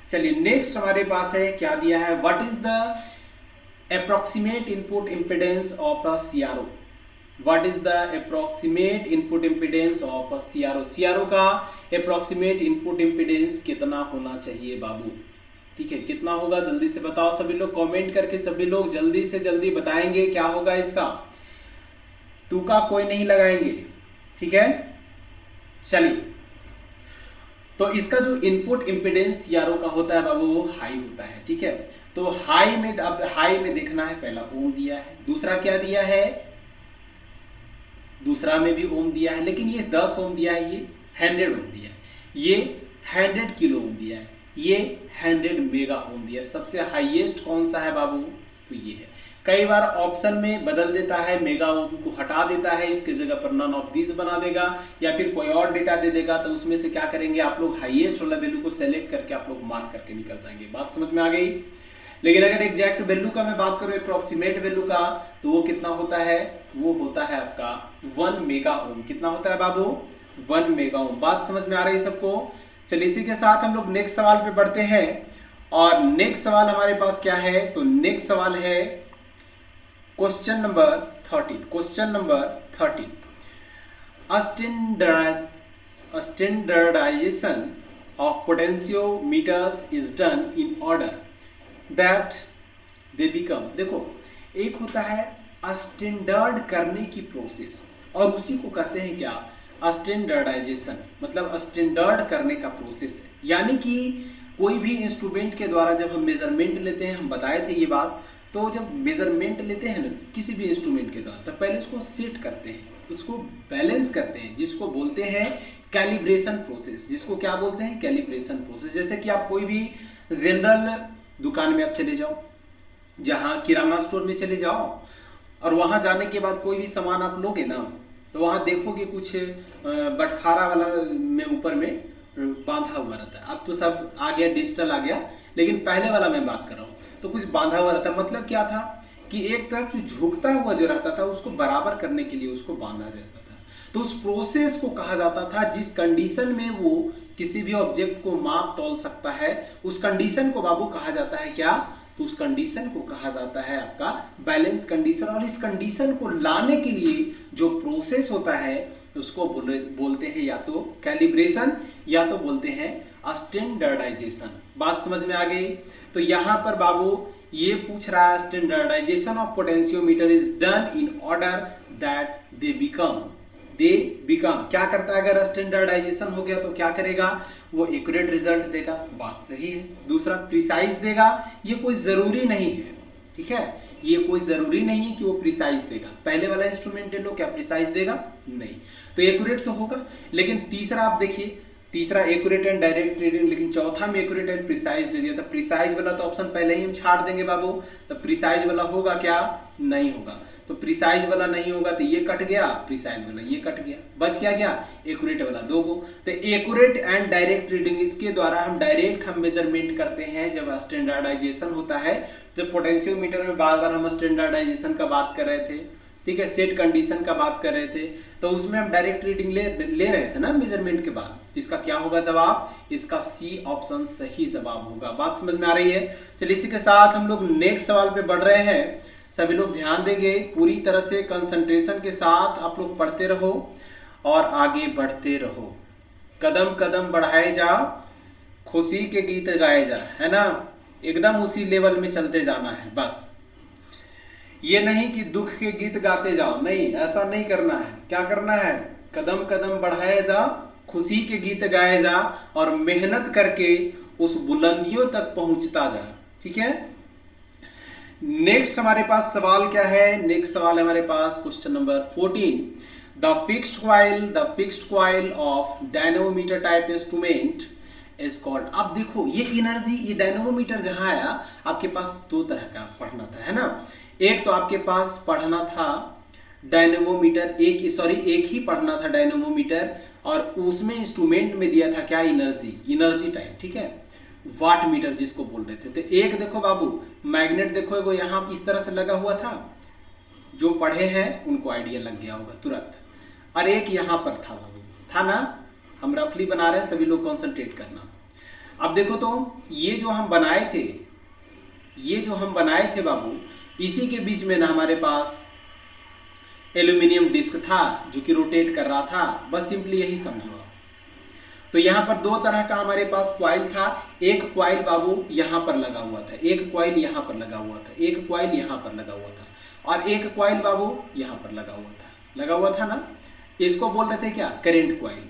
चलिए नेक्स्ट हमारे पास है, क्या दिया है, what is the approximate input impedance of a CRO. What is the approximate input impedance of a CRO. CRO का अप्रोक्सीमेट इनपुट इम्पिडेंस कितना होना चाहिए बाबू। ठीक है, कितना होगा जल्दी से बताओ सभी लोग, कमेंट करके सभी लोग जल्दी से जल्दी बताएंगे क्या होगा इसका। तुका कोई नहीं लगाएंगे, ठीक है। चलिए, तो इसका जो इनपुट इम्पिडेंस सीआरओ का होता है बाबू वो हाई होता है, ठीक है। तो हाई में, अब हाई में देखना है, पहला ओम दिया है, दूसरा क्या दिया है, दूसरा में भी ओम दिया है, लेकिन ये 10 ओम दिया है, ये 100 ओम दिया है, ये 100 किलो ओम दिया है, ये 100 मेगा ओम दिया है। सबसे हाईएस्ट कौन सा है बाबू, तो ये है। कई बार ऑप्शन में बदल देता है, मेगा ओम को हटा देता है, इसके जगह पर नन ऑफ दिस बना देगा, या फिर कोई और डेटा दे देगा। तो उसमें से क्या करेंगे आप लोग, हाईएस्ट वाला वैल्यू को सेलेक्ट करके आप लोग मार्क करके निकल जाएंगे। बात समझ में आ गई। लेकिन अगर एग्जैक्ट वैल्यू का मैं बात करूं, अप्रोक्सीमेट वैल्यू का, तो वो कितना होता है, वो होता है आपका 1 मेगा ओम। कितना होता है बाबू, 1 मेगा ओम। बात समझ में आ रही है सबको। चलिए इसी के साथ हम लोग नेक्स्ट सवाल पे बढ़ते हैं। और नेक्स्ट सवाल हमारे पास क्या है, तो नेक्स्ट सवाल है question number 13। Question number 13, standardisation of potentiometers is done in order that they become. देखो, एक होता है स्टैंडर्ड करने की प्रोसेस, और उसी को कहते हैं क्या, स्टैंडर्डाइजेशन। मतलब स्टैंडर्ड करने का प्रोसेस है। यानी कि कोई भी इंस्ट्रूमेंट के द्वारा जब हम मेजरमेंट लेते हैं, हम बताए थे ये बात, तो जब मेजरमेंट लेते हैं ना किसी भी इंस्ट्रूमेंट के द्वारा, तो पहले उसको सेट करते हैं, उसको बैलेंस करते हैं, जिसको बोलते हैं कैलिब्रेशन प्रोसेस। जिसको क्या बोलते हैं, कैलिब्रेशन प्रोसेस। जैसे कि आप कोई भी जनरल दुकान में आप चले जाओ, जहाँ किराना स्टोर में चले जाओ, और वहाँ जाने के बाद कोई भी सामान आप लोगे ना, तो वहाँ देखोगे कुछ बटखारा वाला में ऊपर में बांधा हुआ रहता है। अब तो सब आ गया, डिजिटल आ गया, लेकिन पहले वाला मैं बात कर रहा हूँ, तो कुछ बांधा हुआ रहता है। मतलब क्या था कि एक तरफ जो झुकता हुआ जो रहता था, उसको बराबर करने के लिए उसको बांधा जाता था। तो उस प्रोसेस को कहा जाता था, जिस कंडीशन में वो किसी भी ऑब्जेक्ट को माप तौल सकता है, उस कंडीशन को बाबू कहा जाता है क्या, तो उस कंडीशन को कहा जाता है आपका बैलेंस कंडीशन। और इस कंडीशन को लाने के लिए जो प्रोसेस होता है उसको बोलते हैं या तो कैलिब्रेशन, या तो बोलते हैं स्टैंडर्डाइजेशन। बात समझ में आ गई। तो यहां पर बाबू ये पूछ रहा है, standardization of potentiometer is done in order that they become. क्या करता है, अगर स्टैंडर्डाइजेशन हो गया तो क्या करेगा, वो एक्यूरेट रिजल्ट देगा। बात सही है। दूसरा, प्रिसाइज देगा। ये कोई जरूरी नहीं है, ठीक है, ये कोई जरूरी नहीं कि वो प्रिसाइज देगा। पहले वाला इंस्ट्रूमेंट ले लो, क्या प्रिसाइज देगा, नहीं, तो एक्यूरेट तो होगा। लेकिन तीसरा आप देखिए, तीसरा एक्यूरेट एंड डायरेक्ट रीडिंग, लेकिन चौथा में एक्यूरेट एंड प्रिसाइज दे दिया। तो प्रिसाइज वाला तो ऑप्शन पहले ही हम छाड़ देंगे बाबू। तो प्रिसाइज वाला होगा क्या, नहीं होगा। तो प्रिसाइज वाला नहीं होगा तो ये कट गया, प्रिसाइज वाला ये कट गया, बच क्या गया, एक्यूरेट वाला 2 गो। तो एक्यूरेट एंड डायरेक्ट रीडिंग, इसके द्वारा हम डायरेक्ट हम मेजरमेंट करते हैं जब स्टैंडर्डाइजेशन होता है। जब पोटेंशियोमीटर में बार बार हम स्टैंडर्डाइजेशन का बात कर रहे थे, ठीक है, सेट कंडीशन का बात कर रहे थे, तो उसमें हम डायरेक्ट रीडिंग ले रहे थे ना मेजरमेंट के बाद। तो इसका क्या होगा जवाब, इसका सी ऑप्शन सही जवाब होगा। बात समझ में आ रही है। चलिए इसी के साथ हम लोग नेक्स्ट सवाल पे बढ़ रहे हैं। सभी लोग ध्यान देंगे, पूरी तरह से कंसंट्रेशन के साथ आप लोग पढ़ते रहो और आगे बढ़ते रहो। कदम कदम बढ़ाए जा, खुशी के गीत गाए जा, है ना, एकदम उसी लेवल में चलते जाना है। बस ये नहीं कि दुख के गीत गाते जाओ, नहीं, ऐसा नहीं करना है। क्या करना है, कदम कदम बढ़ाए जा, खुशी के गीत गाए जा, और मेहनत करके उस बुलंदियों तक पहुंचता जा। ठीक है। नेक्स्ट हमारे पास सवाल क्या है, नेक्स्ट सवाल है हमारे पास question number 14। The fixed coil of dynamometer type instrument is called. अब देखो ये एनर्जी, ये डायनेमोमीटर जहां आया, आपके पास 2 तरह का पढ़ना था, है ना। एक तो आपके पास पढ़ना था डायनेमोमीटर, एक ही पढ़ना था डायनेमोमीटर, और उसमें इंस्ट्रूमेंट में दिया था क्या, एनर्जी टाइप, ठीक है, वाट मीटर जिसको बोल रहे थे। तो एक देखो बाबू, मैग्नेट देखो एगो यहाँ इस तरह से लगा हुआ था, जो पढ़े हैं उनको आइडिया लग गया होगा तुरंत। और एक यहाँ पर था बाबू, था ना, हम रफली बना रहे हैं, सभी लोग कॉन्सेंट्रेट करना। अब देखो तो ये जो हम बनाए थे, ये जो हम बनाए थे बाबू, इसी के बीच में ना हमारे पास एल्यूमिनियम डिस्क था जो कि रोटेट कर रहा था। बस सिंपली यही समझो। तो यहाँ पर दो तरह का हमारे पास क्वाइल था। एक क्वाइल बाबू यहाँ पर लगा हुआ था, एक क्वाइल यहाँ पर लगा हुआ था, एक क्वाइल यहाँ पर लगा हुआ था, और एक क्वाइल बाबू यहाँ पर लगा हुआ था ना। इसको बोल रहे थे क्या, करेंट क्वाइल।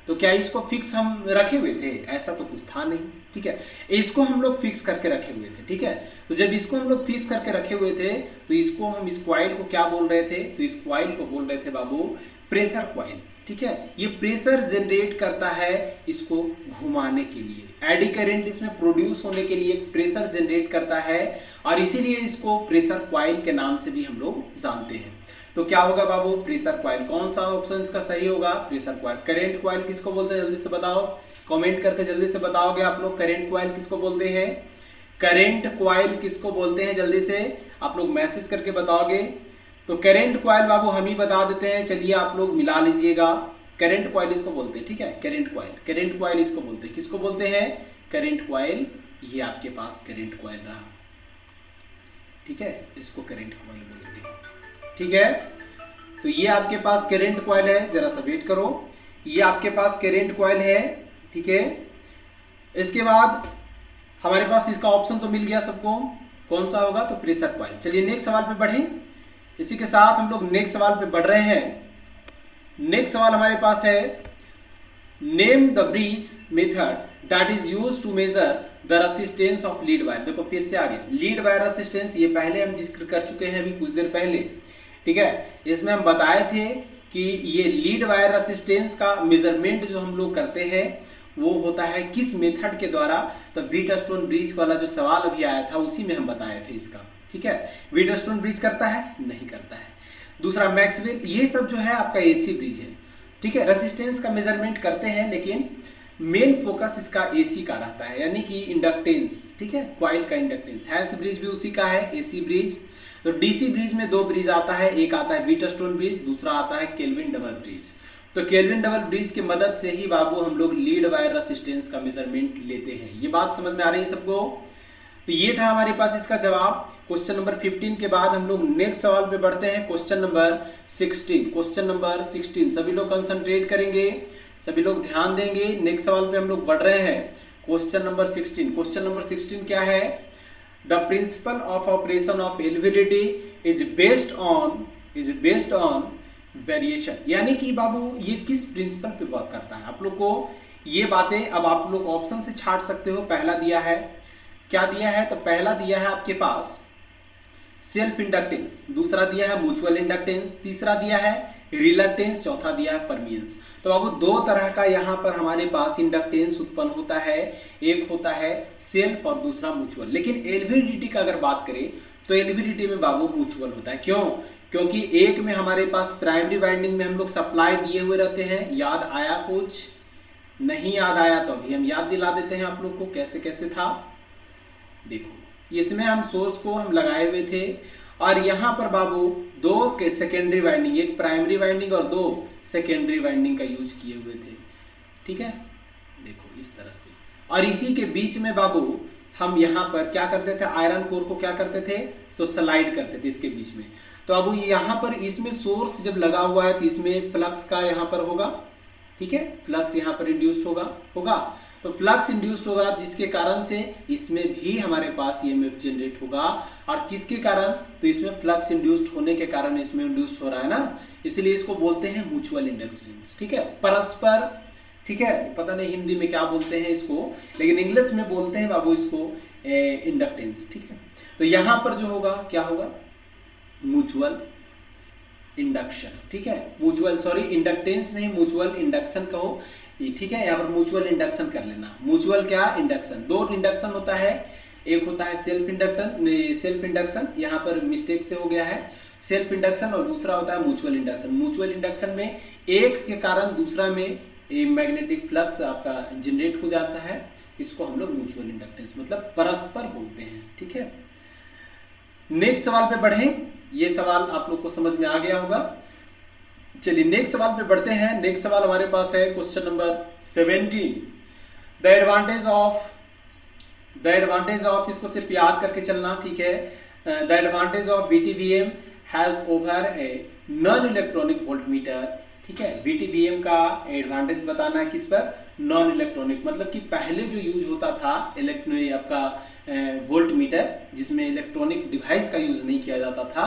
तो क्या इसको फिक्स हम रखे हुए थे? ऐसा तो कुछ था नहीं, ठीक है। इसको हम लोग फिक्स करके रखे हुए थे, ठीक है। तो जब इसको हम लोग फिक्स करके रखे हुए थे तो इसको हम, इस क्वाइल को क्या बोल रहे थे? तो इस क्वाइल को बोल रहे थे बाबू प्रेशर क्वाइल, ठीक है। ये प्रेशर जनरेट करता है इसको घुमाने के लिए। एडी करंट इसमें प्रोड्यूस होने के लिए प्रेशर जनरेट करता है, और इसीलिए इसको प्रेशर क्वाइल के नाम से भी हम लोग जानते हैं। तो क्या होगा बाबू, प्रेशर क्वाइल। कौन सा ऑप्शन इसका सही होगा? Pressure coil. करंट क्वाइल किसको बोलते हैं, जल्दी से बताओ, कमेंट करके जल्दी से बताओगे आप लोग। करंट क्वाइल किसको बोलते हैं? करंट क्वाइल किसको बोलते हैं? जल्दी से आप लोग मैसेज करके बताओगे। तो करंट क्वाइल बाबू हम ही बता देते हैं, चलिए आप लोग मिला लीजिएगा। करंट क्वाइल इसको बोलते हैं, ठीक है। करंट क्वाइल, करंट क्वाइल इसको बोलते हैं। किसको बोलते हैं? Current coil. ये आपके पास करंट क्वाइल रहा, ठीक है, इसको करंट क्वाइल बोलेंगे, ठीक है। तो ये आपके पास करंट क्वाइल है, जरा सा वेट करो। ये आपके पास करंट क्वाइल है, ठीक है। इसके बाद हमारे पास इसका ऑप्शन तो मिल गया सबको, कौन सा होगा? तो प्रेशर क्वाइल। चलिए नेक्स्ट सवाल पे बढ़ें। इसी के साथ हम लोग नेक्स्ट सवाल पे बढ़ रहे हैं। नेक्स्ट सवाल हमारे पास है, name the bridge method that is used to measure the resistance of lead wire. देखो फिर से आ गया लीड वायर रेसिस्टेंस, ये पहले हम जिक्र कर चुके हैं अभी कुछ देर पहले, ठीक है। इसमें हम बताए थे कि ये लीड वायर रेसिस्टेंस का मेजरमेंट जो हम लोग करते हैं वो होता है किस मेथड के द्वारा। तो व्हीटस्टोन ब्रिज वाला जो सवाल अभी आया था उसी में हम बताए थे इसका, ठीक है। व्हीटस्टोन ब्रिज करता है? नहीं करता है। दूसरा मैक्सवेल, ये सब जो है आपका एसी ब्रिज है, ठीक है। रेसिस्टेंस का मेजरमेंट करते हैं लेकिन मेन फोकस इसका एसी का रहता है, यानी कि इंडक्टेंस, ठीक है, क्वाइल का इंडक्टेंस। हैंस ब्रिज भी उसी का है, एसी ब्रिज। तो डीसी ब्रिज में दो ब्रिज आता है, एक आता है व्हीटस्टोन ब्रिज, दूसरा आता है केल्विन डबल ब्रिज। तो केल्विन डबल ब्रिज की मदद से ही बाबू हम लोग लीड वायर रेसिस्टेंस का मेजरमेंट लेते हैं। ये बात समझ में आ रही है सबको? तो ये था हमारे पास इसका जवाब। क्वेश्चन नंबर 15 के बाद हम लोग नेक्स्ट सवाल पे बढ़ते हैं, क्वेश्चन नंबर 16। क्वेश्चन नंबर 16 सभी लोग कंसंट्रेट करेंगे, सभी लोग ध्यान देंगे। नेक्स्ट सवाल पे हम लोग बढ़ रहे हैं, क्वेश्चन नंबर 16। क्वेश्चन नंबर 16 क्या है? The principle of operation of LVDT is based on variation. यानी कि बाबू ये किस प्रिंसिपल पे वर्क करता है? आप लोग को ये बातें अब आप लोग ऑप्शन से छाट सकते हो। पहला दिया है, क्या दिया है? तो पहला दिया है आपके पास सेल्फ इंडक्टेंस, दूसरा दिया है म्यूचुअल इंडक्टेंस, तीसरा दिया है रिलक्टेंस, चौथा दिया है परमियंस। तो बाबू दो तरह का यहाँ पर हमारे पास इंडक्टेंस उत्पन्न होता है, एक होता है सेल्फ और दूसरा म्यूचुअल। लेकिन एलवीडीटी का अगर बात करें तो एलवीडीटी में बाबू म्यूचुअल होता है। क्यों? क्योंकि एक में हमारे पास प्राइमरी वाइंडिंग में हम लोग सप्लाई दिए हुए रहते हैं। याद आया? कुछ नहीं याद आया तो अभी हम याद दिला देते हैं आप लोग को कैसे कैसे था। देखो इसमें हम सोर्स को हम लगाए हुए थे, और यहाँ पर बाबू दो सेकेंडरी वाइंडिंग, एक प्राइमरी वाइंडिंग और दो सेकेंडरी वाइंडिंग का यूज किए हुए थे, ठीक है। देखो इस तरह से, और इसी के बीच में बाबू हम यहाँ पर क्या करते थे? आयरन कोर को क्या करते थे? तो स्लाइड करते थे इसके बीच में। तो अब यहाँ पर इसमें सोर्स जब लगा हुआ है तो इसमें फ्लक्स का यहाँ पर होगा, ठीक है, फ्लक्स यहाँ पर इंड्यूस्ड होगा। तो फ्लक्स इंड्यूस्ड होगा जिसके कारण से इसमें भी हमारे पास ईएमएफ जनरेट होगा। और किसके कारण? तो इसमें फ्लक्स इंड्यूस्ड होने के कारण इसमें इंड्यूस्ड हो रहा है ना, इसलिए इसको बोलते हैं म्यूचुअल इंडक्टेंस, ठीक है, परस्पर, ठीक है। पता नहीं हिंदी में क्या बोलते हैं इसको, लेकिन इंग्लिश में बोलते हैं बाबू इसको इंडक्टेंस, ठीक है। तो यहाँ पर जो होगा क्या होगा? म्यूचुअल इंडक्शन, ठीक है, म्यूचुअल, सॉरी इंडक्टेंस नहीं, म्यूचुअल इंडक्शन कहो, ठीक है। यहाँ पर म्यूचुअल इंडक्शन कर लेना। म्यूचुअल क्या? इंडक्शन। दो इंडक्शन होता है, एक होता है सेल्फ इंडक्शन, यहाँ पर मिस्टेक से हो गया है सेल्फ इंडक्शन, और दूसरा होता है म्यूचुअल इंडक्शन। म्यूचुअल इंडक्शन में एक के कारण दूसरा में मैग्नेटिक फ्लक्स आपका जनरेट हो जाता है, इसको हम लोग म्यूचुअल इंडक्टेंस मतलब परस्पर बोलते हैं, ठीक है। नेक्स्ट सवाल पे बढ़ें, ये सवाल आप लोग को समझ में आ गया होगा। चलिए नेक्स्ट सवाल पे बढ़ते हैं। नेक्स्ट सवाल हमारे पास है question number 17। The advantage of इसको सिर्फ याद करके चलना, ठीक है। The advantage of VTVM has over a non electronic volt meter, ठीक है। VTVM का एडवांटेज बताना है किस पर, नॉन इलेक्ट्रॉनिक, मतलब कि पहले जो यूज होता था आपका वोल्ट मीटर, जिसमें इलेक्ट्रॉनिक डिवाइस का यूज नहीं किया जाता था,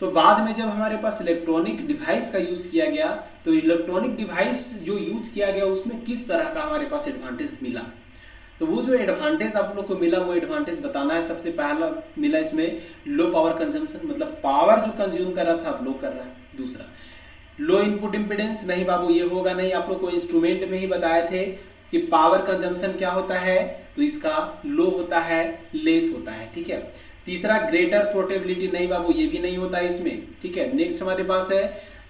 तो बाद में जब हमारे पास इलेक्ट्रॉनिक डिवाइस का यूज किया गया, तो इलेक्ट्रॉनिक डिवाइस जो यूज किया गया उसमें किस तरह का हमारे पास एडवांटेज मिला, तो वो जो एडवांटेज आप लोग को मिला वो एडवांटेज बताना है। सबसे पहला मिला इसमें लो पावर कंजम्पशन, मतलब पावर जो कंज्यूम कर रहा था अब लो कर रहा है। दूसरा लो इनपुट इम्पीडेंस, नहीं बाबू ये होगा नहीं, आप लोग को इंस्ट्रूमेंट में ही बताए थे कि पावर कंजम्पशन क्या होता है, तो इसका लो होता है, लेस होता है, ठीक है। तीसरा ग्रेटर पोर्टेबिलिटी, नहीं बाबू ये भी नहीं होता इसमें, ठीक है। नेक्स्ट हमारे पास है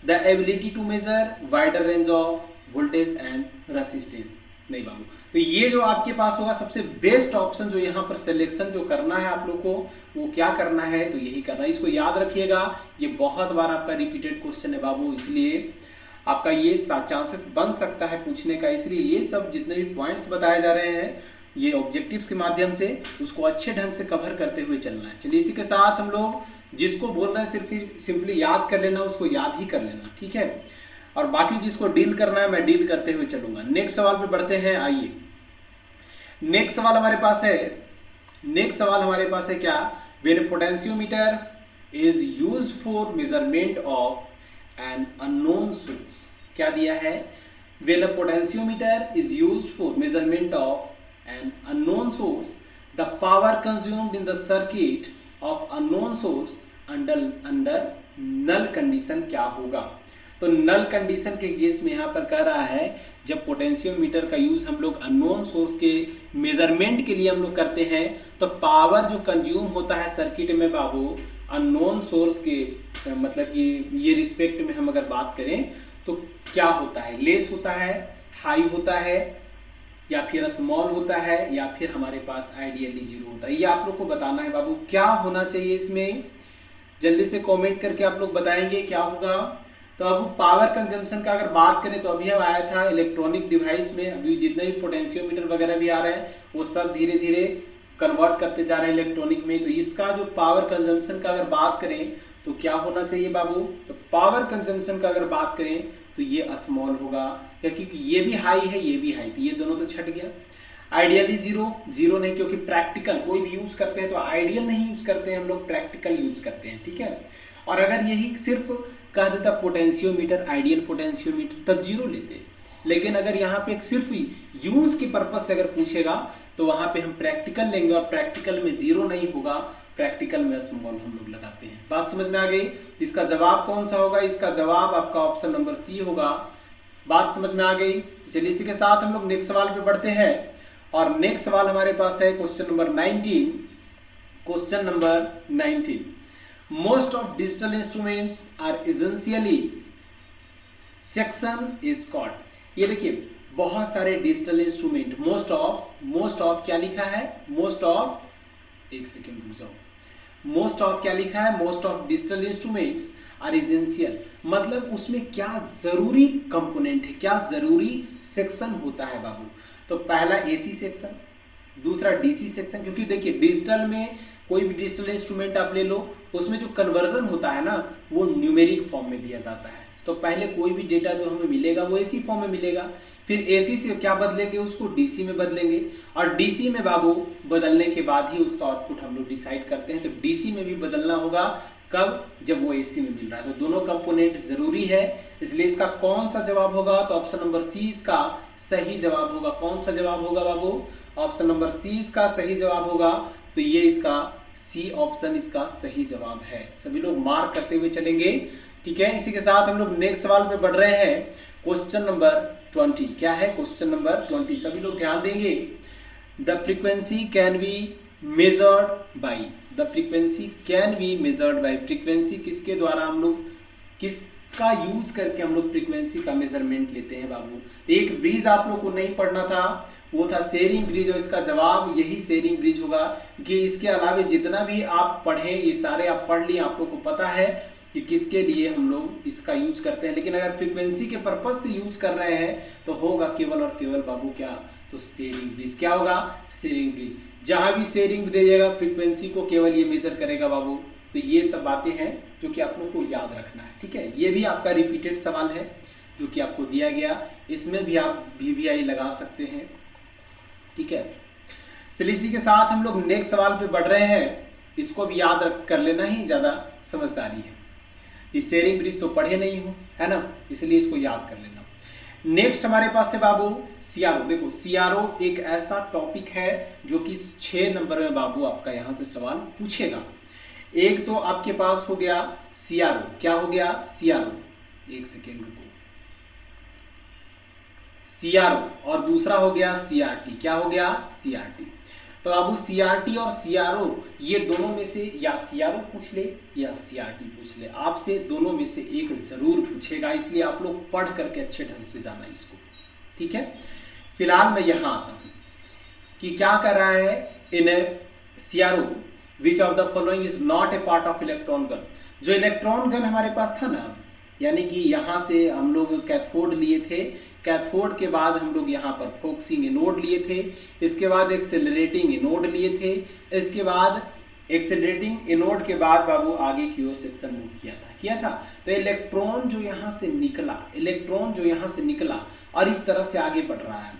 the ability to measure wider range of voltage and resistance, नहीं बाबू। तो ये जो आपके पास होगा सबसे बेस्ट ऑप्शन, जो यहाँ पर सिलेक्शन जो करना है आप लोग को, वो क्या करना है, तो यही करना है। इसको याद रखिएगा, ये बहुत बार आपका रिपीटेड क्वेश्चन है बाबू, इसलिए आपका ये चांसेस बन सकता है पूछने का, इसलिए ये सब जितने भी पॉइंट्स बताए जा रहे हैं ये ऑब्जेक्टिव्स के माध्यम से उसको अच्छे ढंग से कवर करते हुए चलना है। चलिए इसी के साथ हम लोग जिसको बोल रहे हैं सिर्फ सिंपली याद कर लेना, उसको याद ही कर लेना, ठीक है। और बाकी जिसको डील करना है मैं डील करते हुए चलूंगा। नेक्स्ट सवाल पे बढ़ते हैं, आइए। नेक्स्ट सवाल हमारे पास है क्या, when potentiometer is used for measurement of an unknown source, क्या दिया है, when a potentiometer is used for measurement of an unknown source the power consumed in the circuit of unknown source under null condition क्या होगा। तो नल condition के case में यहाँ पर कह रहा है जब पोटेंशियोमीटर का यूज हम लोग अननोन सोर्स के मेजरमेंट के लिए हम लोग करते हैं, तो पावर जो कंज्यूम होता है सर्किट में बाबू अननोन सोर्स के, मतलब कि ये रिस्पेक्ट में हम अगर बात करें तो क्या होता है, लेस होता है, हाई होता है, या फिर स्मॉल होता है, या फिर हमारे पास आइडियली जीरो होता है। ये आप लोग को बताना है बाबू, क्या होना चाहिए इसमें, जल्दी से कमेंट करके आप लोग बताएंगे क्या होगा। तो अब पावर कंजम्पशन का अगर बात करें तो अभी हम आया था इलेक्ट्रॉनिक डिवाइस में, अभी जितने भी पोटेंशियोमीटर वगैरह भी आ रहे हैं वो सब धीरे धीरे कन्वर्ट करते जा रहे हैं इलेक्ट्रॉनिक में। तो इसका जो पावर कंजम्पशन का अगर बात करें तो क्या होना चाहिए बाबू, तो पावर कंजम्पशन का अगर बात करें तो ये स्मॉल होगा, क्योंकि ये भी हाई है ये भी हाई, तो ये दोनों तो छट गया। आइडियली जीरो नहीं, क्योंकि प्रैक्टिकल कोई भी यूज करते हैं तो आइडियल नहीं यूज करते हैं हम लोग, प्रैक्टिकल यूज करते हैं, ठीक है। और अगर यही सिर्फ कह देता पोटेंशियोमीटर, आइडियल पोटेंशियोमीटर, तब जीरो लेते, लेकिन अगर यहाँ पे सिर्फ यूज के पर्पज से अगर पूछेगा तो वहां पे हम प्रैक्टिकल लेंगे, और प्रैक्टिकल में जीरो नहीं होगा, प्रैक्टिकल में स्मॉल हम लोग लगाते हैं। बात समझ में आ गई। इसका जवाब कौन सा होगा, इसका जवाब आपका ऑप्शन नंबर सी होगा। बात समझ में आ गई। चलिए इसी के साथ हम लोग नेक्स्ट सवाल पे बढ़ते हैं, और नेक्स्ट सवाल हमारे पास है question number 19। Question number 19, most of digital instruments are essentially section is called. ये देखिए बहुत सारे डिजिटल इंस्ट्रूमेंट, मोस्ट ऑफ क्या लिखा है, मोस्ट ऑफ, एक सेकेंड रुक जाओ, मोस्ट ऑफ क्या लिखा है, most of digital instruments are essential, मतलब उसमें क्या जरूरी कंपोनेंट है, क्या जरूरी सेक्शन होता है बाबू। तो पहला एसी सेक्शन, दूसरा डीसी सेक्शन, क्योंकि देखिए डिजिटल में कोई भी डिजिटल इंस्ट्रूमेंट आप ले लो, उसमें जो कन्वर्जन होता है ना वो न्यूमेरिक फॉर्म में दिया जाता है। तो पहले कोई भी डेटा जो हमें मिलेगा वो एसी फॉर्म में मिलेगा, फिर एसी से क्या बदलेंगे, उसको डीसी में बदलेंगे, और डीसी में बाबू बदलने के बाद ही उसका आउटपुट हम लोग डिसाइड करते हैं। तो डीसी में भी बदलना होगा, कब, जब वो एसी में मिल रहा है। तो दोनों कंपोनेंट जरूरी है, इसलिए इसका कौन सा जवाब होगा, तो ऑप्शन नंबर सी इसका सही जवाब होगा। कौन सा जवाब होगा बाबू, ऑप्शन नंबर सी इसका सही जवाब होगा। तो ये इसका सी ऑप्शन इसका सही जवाब है। सभी लोग मार्क करते हुए चलेंगे, ठीक है। इसी के साथ हम लोग नेक्स्ट सवाल पे बढ़ रहे हैं, क्वेश्चन नंबर 20। क्या है क्वेश्चन नंबर 20, सभी लोग ध्यान देंगे। The frequency can be measured by, the frequency can be measured by, frequency किसके द्वारा हम लोग, किसका यूज करके हम लोग फ्रीक्वेंसी का मेजरमेंट लेते हैं बाबू। एक ब्रिज आप लोग को नहीं पढ़ना था, वो था शेयरिंग ब्रिज, और इसका जवाब यही शेयरिंग ब्रिज होगा। कि इसके अलावा जितना भी आप पढ़े ये सारे आप पढ़ लिए, आप लोग को पता है कि किसके लिए हम लोग इसका यूज करते हैं। लेकिन अगर फ्रीक्वेंसी के पर्पज से यूज कर रहे हैं तो होगा केवल और केवल बाबू क्या, तो शेयरिंग ब्रिज क्या होगा, शेयरिंग ब्रिज। जहां भी शेयरिंग ब्रिज रहेगा फ्रीक्वेंसी को केवल ये मेजर करेगा बाबू। तो ये सब बातें हैं जो कि आप लोग को याद रखना है, ठीक है। ये भी आपका रिपीटेड सवाल है जो कि आपको दिया गया, इसमें भी आप VVI लगा सकते हैं, ठीक है। चलिए इसी के साथ हम लोग नेक्स्ट सवाल पे बढ़ रहे हैं। इसको भी याद रख कर लेना ही ज़्यादा समझदारी है। इस शेयरिंग ब्रिज तो पढ़े नहीं हो, है ना, इसलिए इसको याद कर लेना। नेक्स्ट हमारे पास है बाबू CRO। देखो CRO एक ऐसा टॉपिक है जो कि 6 नंबर में बाबू आपका यहाँ से सवाल पूछेगा। एक तो आपके पास हो गया CRO, क्या हो गया CRO, एक सेकेंड रुको, CRO, और दूसरा हो गया CRT, क्या हो गया CRT। तो बाबू CRT और CRO ये दोनों में से या CRO पूछ ले या CRT पूछ ले, आपसे दोनों में से एक जरूर पूछेगा, इसलिए आप लोग पढ़ करके अच्छे ढंग से जाना इसको, ठीक है। फिलहाल मैं यहाँ आता हूँ कि क्या कर रहा है इन CRO, which of the following is not a part of electron gun. जो इलेक्ट्रॉन गन हमारे पास था ना, यानी कि यहाँ से हम लोग कैथोड लिए थे, कैथोड के बाद हम लोग यहाँ पर फोकसिंग एनोड लिए थे, इसके बाद एक्सेलरेटिंग एनोड लिए थे, इसके बाद एक्सेलरेटिंग एनोड के बाद बाबू आगे की ओर सेक्शन मूव किया था। तो इलेक्ट्रॉन जो यहाँ से निकला, इलेक्ट्रॉन जो यहाँ से निकला और इस तरह से आगे बढ़ रहा है,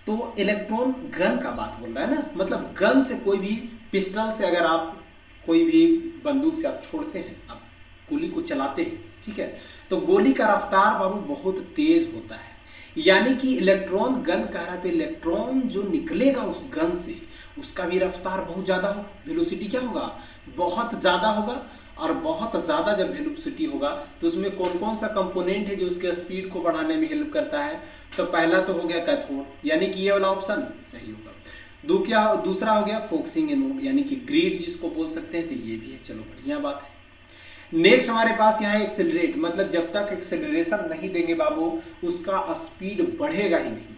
तो इलेक्ट्रॉन गन का बात बोल रहा है ना, मतलब गन से कोई भी पिस्टल से अगर आप कोई भी बंदूक से आप छोड़ते हैं, आप गोली को चलाते हैं, ठीक है, तो गोली का रफ्तार बाबू बहुत तेज होता है। यानी कि इलेक्ट्रॉन गन कह रहा था, इलेक्ट्रॉन जो निकलेगा उस गन से उसका भी रफ्तार बहुत ज़्यादा हो, वेलोसिटी क्या होगा, बहुत ज़्यादा होगा। और बहुत ज़्यादा जब वेलोसिटी होगा तो उसमें कौन कौन सा कंपोनेंट है जो उसके स्पीड को बढ़ाने में हेल्प करता है। तो पहला तो हो गया कैथोड, यानी कि ये वाला ऑप्शन सही होगा। दूसरा हो गया फोकसिंग एनोड, यानी कि ग्रिड जिसको बोल सकते हैं, तो ये भी है, चलो बढ़िया बात है। नेक्स्ट हमारे पास यहाँ एक्सेलरेट, मतलब जब तक एक्सेलरेशन नहीं देंगे बाबू उसका स्पीड बढ़ेगा ही नहीं,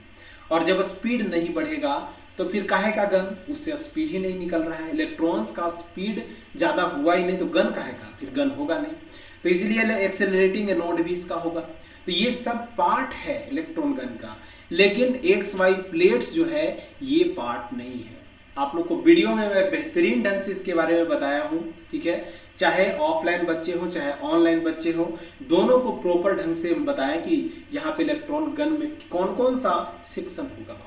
और जब स्पीड नहीं बढ़ेगा तो फिर काहे का गन, उससे स्पीड ही नहीं निकल रहा है, इलेक्ट्रॉन्स का स्पीड ज़्यादा हुआ ही नहीं, तो गन काहे का, फिर गन होगा नहीं। तो इसीलिए एक्सेलरेटिंग एनोड भी इसका होगा। तो ये सब पार्ट है इलेक्ट्रॉन गन का, लेकिन XY प्लेट्स जो है ये पार्ट नहीं है। आप लोग को वीडियो में मैं बेहतरीन ढंग से इसके बारे में बताया हूँ, ठीक है, चाहे ऑफलाइन बच्चे हो चाहे ऑनलाइन बच्चे हो, दोनों को प्रॉपर ढंग से बताएं कि यहाँ पे इलेक्ट्रॉन गन में कौन कौन सा सेक्शन होगा।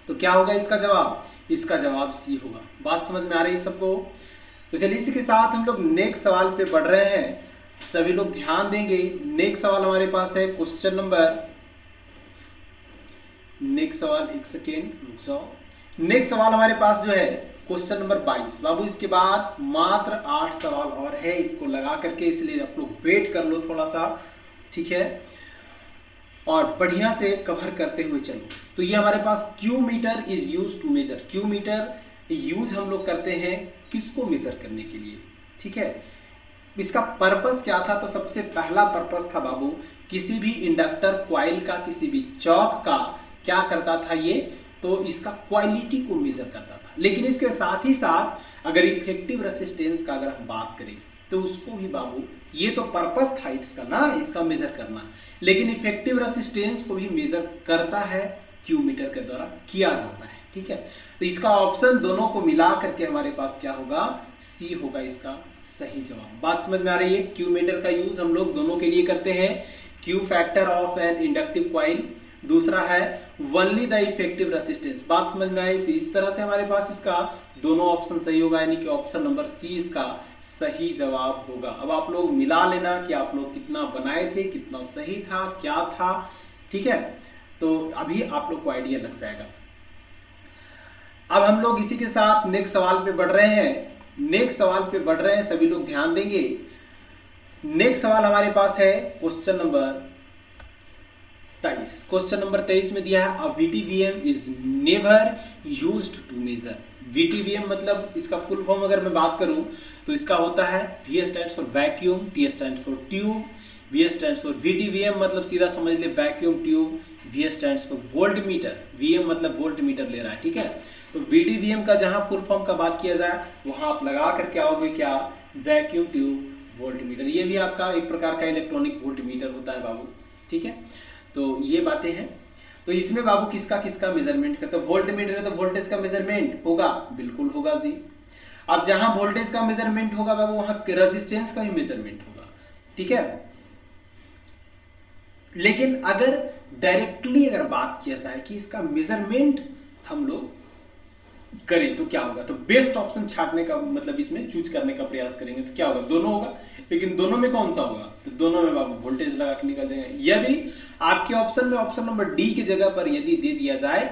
तो क्या होगा इसका जवाब, इसका जवाब C होगा। बात समझ में आ रही है सबको। तो चलिए इसी के साथ हम लोग नेक्स्ट सवाल पे बढ़ रहे हैं, सभी लोग ध्यान देंगे। नेक्स्ट सवाल हमारे पास है क्वेश्चन नंबर, नेक्स्ट सवाल, एक सेकेंड रुक जाओ। नेक्स्ट सवाल हमारे पास जो है क्वेश्चन नंबर 22 बाबू, इसके बाद मात्र 8 सवाल और है, इसको लगा करके, इसलिए आप लोग वेट कर लो थोड़ा सा, ठीक है, और बढ़िया से कवर करते हुए चलो। तो ये हमारे पास Q meter is use to measure, Q meter use हम लोग करते हैं किसको मेजर करने के लिए, ठीक है। इसका पर्पस क्या था, तो सबसे पहला पर्पस था बाबू किसी भी इंडक्टर क्वाइल का, किसी भी चौक का क्या करता था ये, तो इसका क्वालिटी को मेजर करता था। लेकिन इसके साथ ही साथ अगर इफेक्टिव रेसिस्टेंस का अगर हम बात करें तो उसको भी बाबू, ये तो पर्पस था इसका ना, इसका मेजर करना, लेकिन इफेक्टिव रेसिस्टेंस को भी मेजर करता है, क्यू मीटर के द्वारा किया जाता है, ठीक है। तो इसका ऑप्शन दोनों को मिला करके हमारे पास क्या होगा, C होगा इसका सही जवाब। बात समझ में आ रही है। क्यू मीटर का यूज हम लोग दोनों के लिए करते हैं, Q factor of an inductive coil, दूसरा है ओनली द इफेक्टिव रेसिस्टेंस। बात समझ में आई। तो इस तरह से हमारे पास इसका दोनों ऑप्शन सही होगा, यानी कि ऑप्शन नंबर C इसका सही जवाब होगा। अब आप लोग मिला लेना कि आप लोग कितना बनाए थे, कितना सही था, क्या था, ठीक है। तो अभी आप लोग को आइडिया लग जाएगा। अब हम लोग इसी के साथ नेक्स्ट सवाल पे बढ़ रहे हैं, नेक्स्ट सवाल पे बढ़ रहे हैं, सभी लोग ध्यान देंगे। नेक्स्ट सवाल हमारे पास है क्वेश्चन नंबर 23। क्वेश्चन नंबर 23 में दिया है, a VTVM is never used to measure. VTVM मतलब इसका फुल फॉर्म अगर मैं बात करूं तो इसका होता है V stands for vacuum, T stands for tube, V stands for VTVM मतलब सीधा समझ ले vacuum tube, V stands for volt meter, VM मतलब वोल्ट मीटर ले रहा है, ठीक है। तो VTVM का जहां फुल फॉर्म का बात किया जाए वहां आप लगा करके आओगे क्या, वैक्यूम ट्यूब वोल्ट मीटर। ये भी आपका एक प्रकार का इलेक्ट्रॉनिक वोल्ट मीटर होता है बाबू, ठीक है। तो ये बातें हैं। तो इसमें बाबू किसका किसका मेजरमेंट करते हैं? वोल्ट मीटर है तो वोल्टेज का मेजरमेंट होगा, बिल्कुल होगा जी। अब जहां वोल्टेज का मेजरमेंट होगा बाबू वहां रेजिस्टेंस का भी मेजरमेंट होगा, ठीक है। लेकिन अगर डायरेक्टली अगर बात किया जाए कि इसका मेजरमेंट हम लोग करें तो क्या होगा, तो बेस्ट ऑप्शन छाटने का मतलब इसमें चूज करने का प्रयास करेंगे तो क्या होगा, दोनों होगा। लेकिन दोनों में कौन सा होगा, तो दोनों में बाबू वोल्टेज लगा के निकल जाएंगे। यदि आपके ऑप्शन में ऑप्शन नंबर डी की जगह पर यदि दे दिया जाए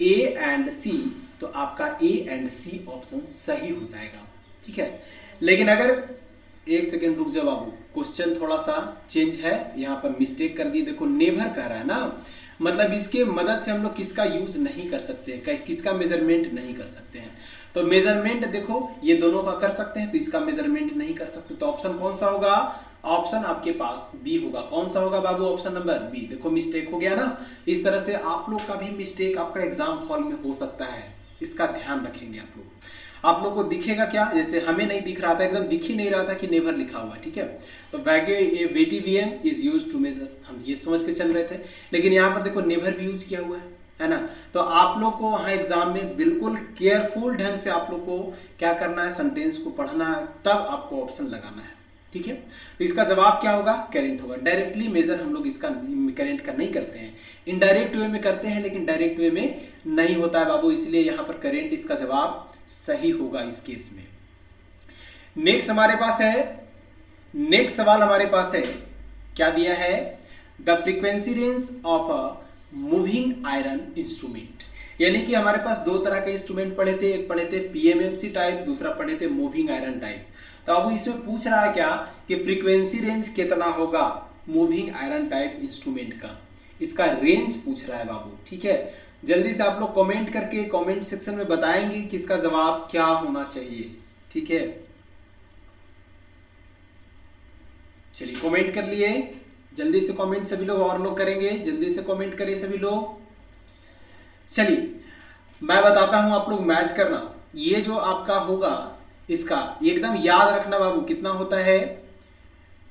ए एंड सी, तो आपका ए एंड सी ऑप्शन सही हो जाएगा, ठीक है। लेकिन अगर एक सेकेंड रुक जाओ बाबू, क्वेश्चन थोड़ा सा चेंज है, यहाँ पर मिस्टेक कर दी। देखो नेवर कह रहा है ना, मतलब इसके मदद से हम लोग किसका यूज नहीं कर सकते हैं, किसका मेजरमेंट नहीं कर सकते हैं। तो मेजरमेंट देखो ये दोनों का कर सकते हैं, तो इसका मेजरमेंट नहीं कर सकते। तो ऑप्शन कौन सा होगा, ऑप्शन आपके पास बी होगा। कौन सा होगा बाबू, ऑप्शन नंबर बी। देखो मिस्टेक हो गया ना। इस तरह से आप लोग का भी मिस्टेक आपका एग्जाम हॉल में हो सकता है, इसका ध्यान रखेंगे आप लोग। आप लोग को दिखेगा क्या, जैसे हमें नहीं दिख रहा था, एकदम दिख ही नहीं रहा था कि नेवर लिखा हुआ है, ठीक है। तो VTVM is use to measure, हम ये समझ के चल रहे थे, लेकिन यहाँ पर देखो नेवर भी यूज किया हुआ है ना। तो आप लोग को वहाँ एग्जाम में बिल्कुल केयरफुल ढंग से आप लोग को क्या करना है, सेंटेंस को पढ़ना है, तब आपको ऑप्शन लगाना है, ठीक है। तो इसका जवाब क्या होगा, करेंट होगा। डायरेक्टली मेजर हम लोग इसका करेंट का नहीं करते हैं, इनडायरेक्ट वे में करते हैं, लेकिन डायरेक्ट वे में नहीं होता है बाबू, इसलिए यहाँ पर करेंट इसका जवाब सही होगा इस केस में। नेक्स्ट हमारे पास है, नेक्स्ट सवाल हमारे पास है, क्या दिया है, the frequency range of a moving iron instrument. यानी कि हमारे पास दो तरह के इंस्ट्रूमेंट पढ़े थे, एक पढ़े थे PMMC टाइप, दूसरा पढ़े थे मूविंग आयरन टाइप। तो अब इसमें पूछ रहा है क्या कि फ्रीक्वेंसी रेंज कितना होगा मूविंग आयरन टाइप इंस्ट्रूमेंट का, इसका रेंज पूछ रहा है बाबू, ठीक है। जल्दी से आप लोग कमेंट करके कमेंट सेक्शन में बताएंगे कि इसका जवाब क्या होना चाहिए, ठीक है। चलिए कमेंट कर लिए, जल्दी से कमेंट सभी लोग, और लोग करेंगे, जल्दी से कमेंट करिए सभी लोग। चलिए मैं बताता हूं, आप लोग मैच करना। ये जो आपका होगा इसका एकदम याद रखना बाबू, कितना होता है,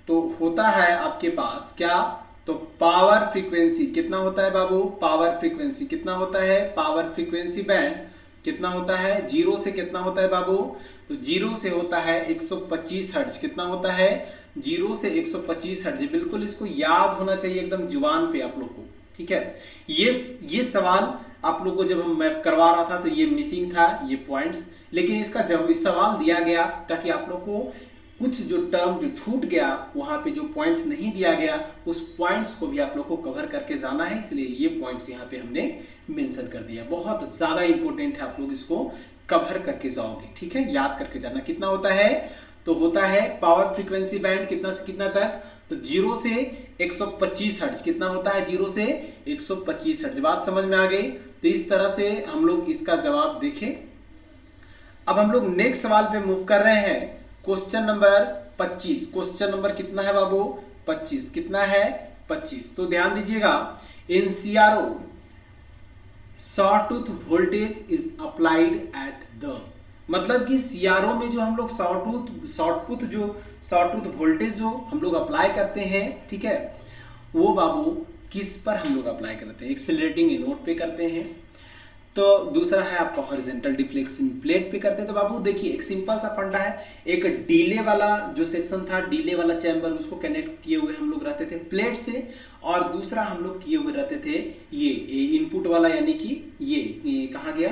तो होता है आपके पास क्या, तो पावर फ्रीक्वेंसी कितना होता है बाबू, पावर फ्रीक्वेंसी कितना होता है, पावर फ्रीक्वेंसी बैंड कितना होता है, जीरो से कितना होता है बाबू, तो जीरो से होता है 125 हर्ट्ज। कितना होता है, जीरो से 125 हर्ट्ज। बिल्कुल इसको याद होना चाहिए एकदम जुबान पे आप लोग को, ठीक है। ये सवाल आप लोग को जब हम मैं करवा रहा था तो ये मिसिंग था, ये पॉइंट्स, लेकिन इसका जब इस सवाल दिया गया ताकि आप लोग को कुछ जो टर्म जो छूट गया, वहां पे जो पॉइंट्स नहीं दिया गया, उस पॉइंट्स को भी आप लोग को कवर करके जाना है, इसलिए ये पॉइंट्स यहाँ पे हमने मेंशन कर दिया। बहुत ज्यादा इंपॉर्टेंट है, आप लोग इसको कवर करके जाओगे, ठीक है, याद करके जाना। कितना होता है, तो होता है पावर फ्रीक्वेंसी बैंड कितना से कितना तक, तो 0 से 125 हर्ट्ज। कितना होता है, 0 से 125 हर्ट्ज। बात समझ में आ गई। तो इस तरह से हम लोग इसका जवाब देखें। अब हम लोग नेक्स्ट सवाल पे मूव कर रहे हैं, क्वेश्चन नंबर 25। क्वेश्चन नंबर कितना है बाबू, 25। कितना है, 25। तो ध्यान दीजिएगा, इन CRO sawtooth voltage is applied at the, मतलब कि CRO में जो हम लोग सॉटूथ वोल्टेज जो हम लोग अप्लाई करते हैं, ठीक है, वो बाबू किस पर हम लोग अप्लाई करते हैं, एक्सेलरेटिंग एनोड पे करते हैं। तो दूसरा है आपका हॉरिजॉन्टल डिफ्लेक्शन प्लेट पे करते हैं। तो बाबू देखिए एक सिंपल सा फंडा है, एक डीले वाला जो सेक्शन था, डीले वाला चैम्बर, उसको कनेक्ट किए हुए हम लोग रहते थे प्लेट से, और दूसरा हम लोग किए हुए रहते थे ये इनपुट वाला, यानी कि ये कहाँ गया,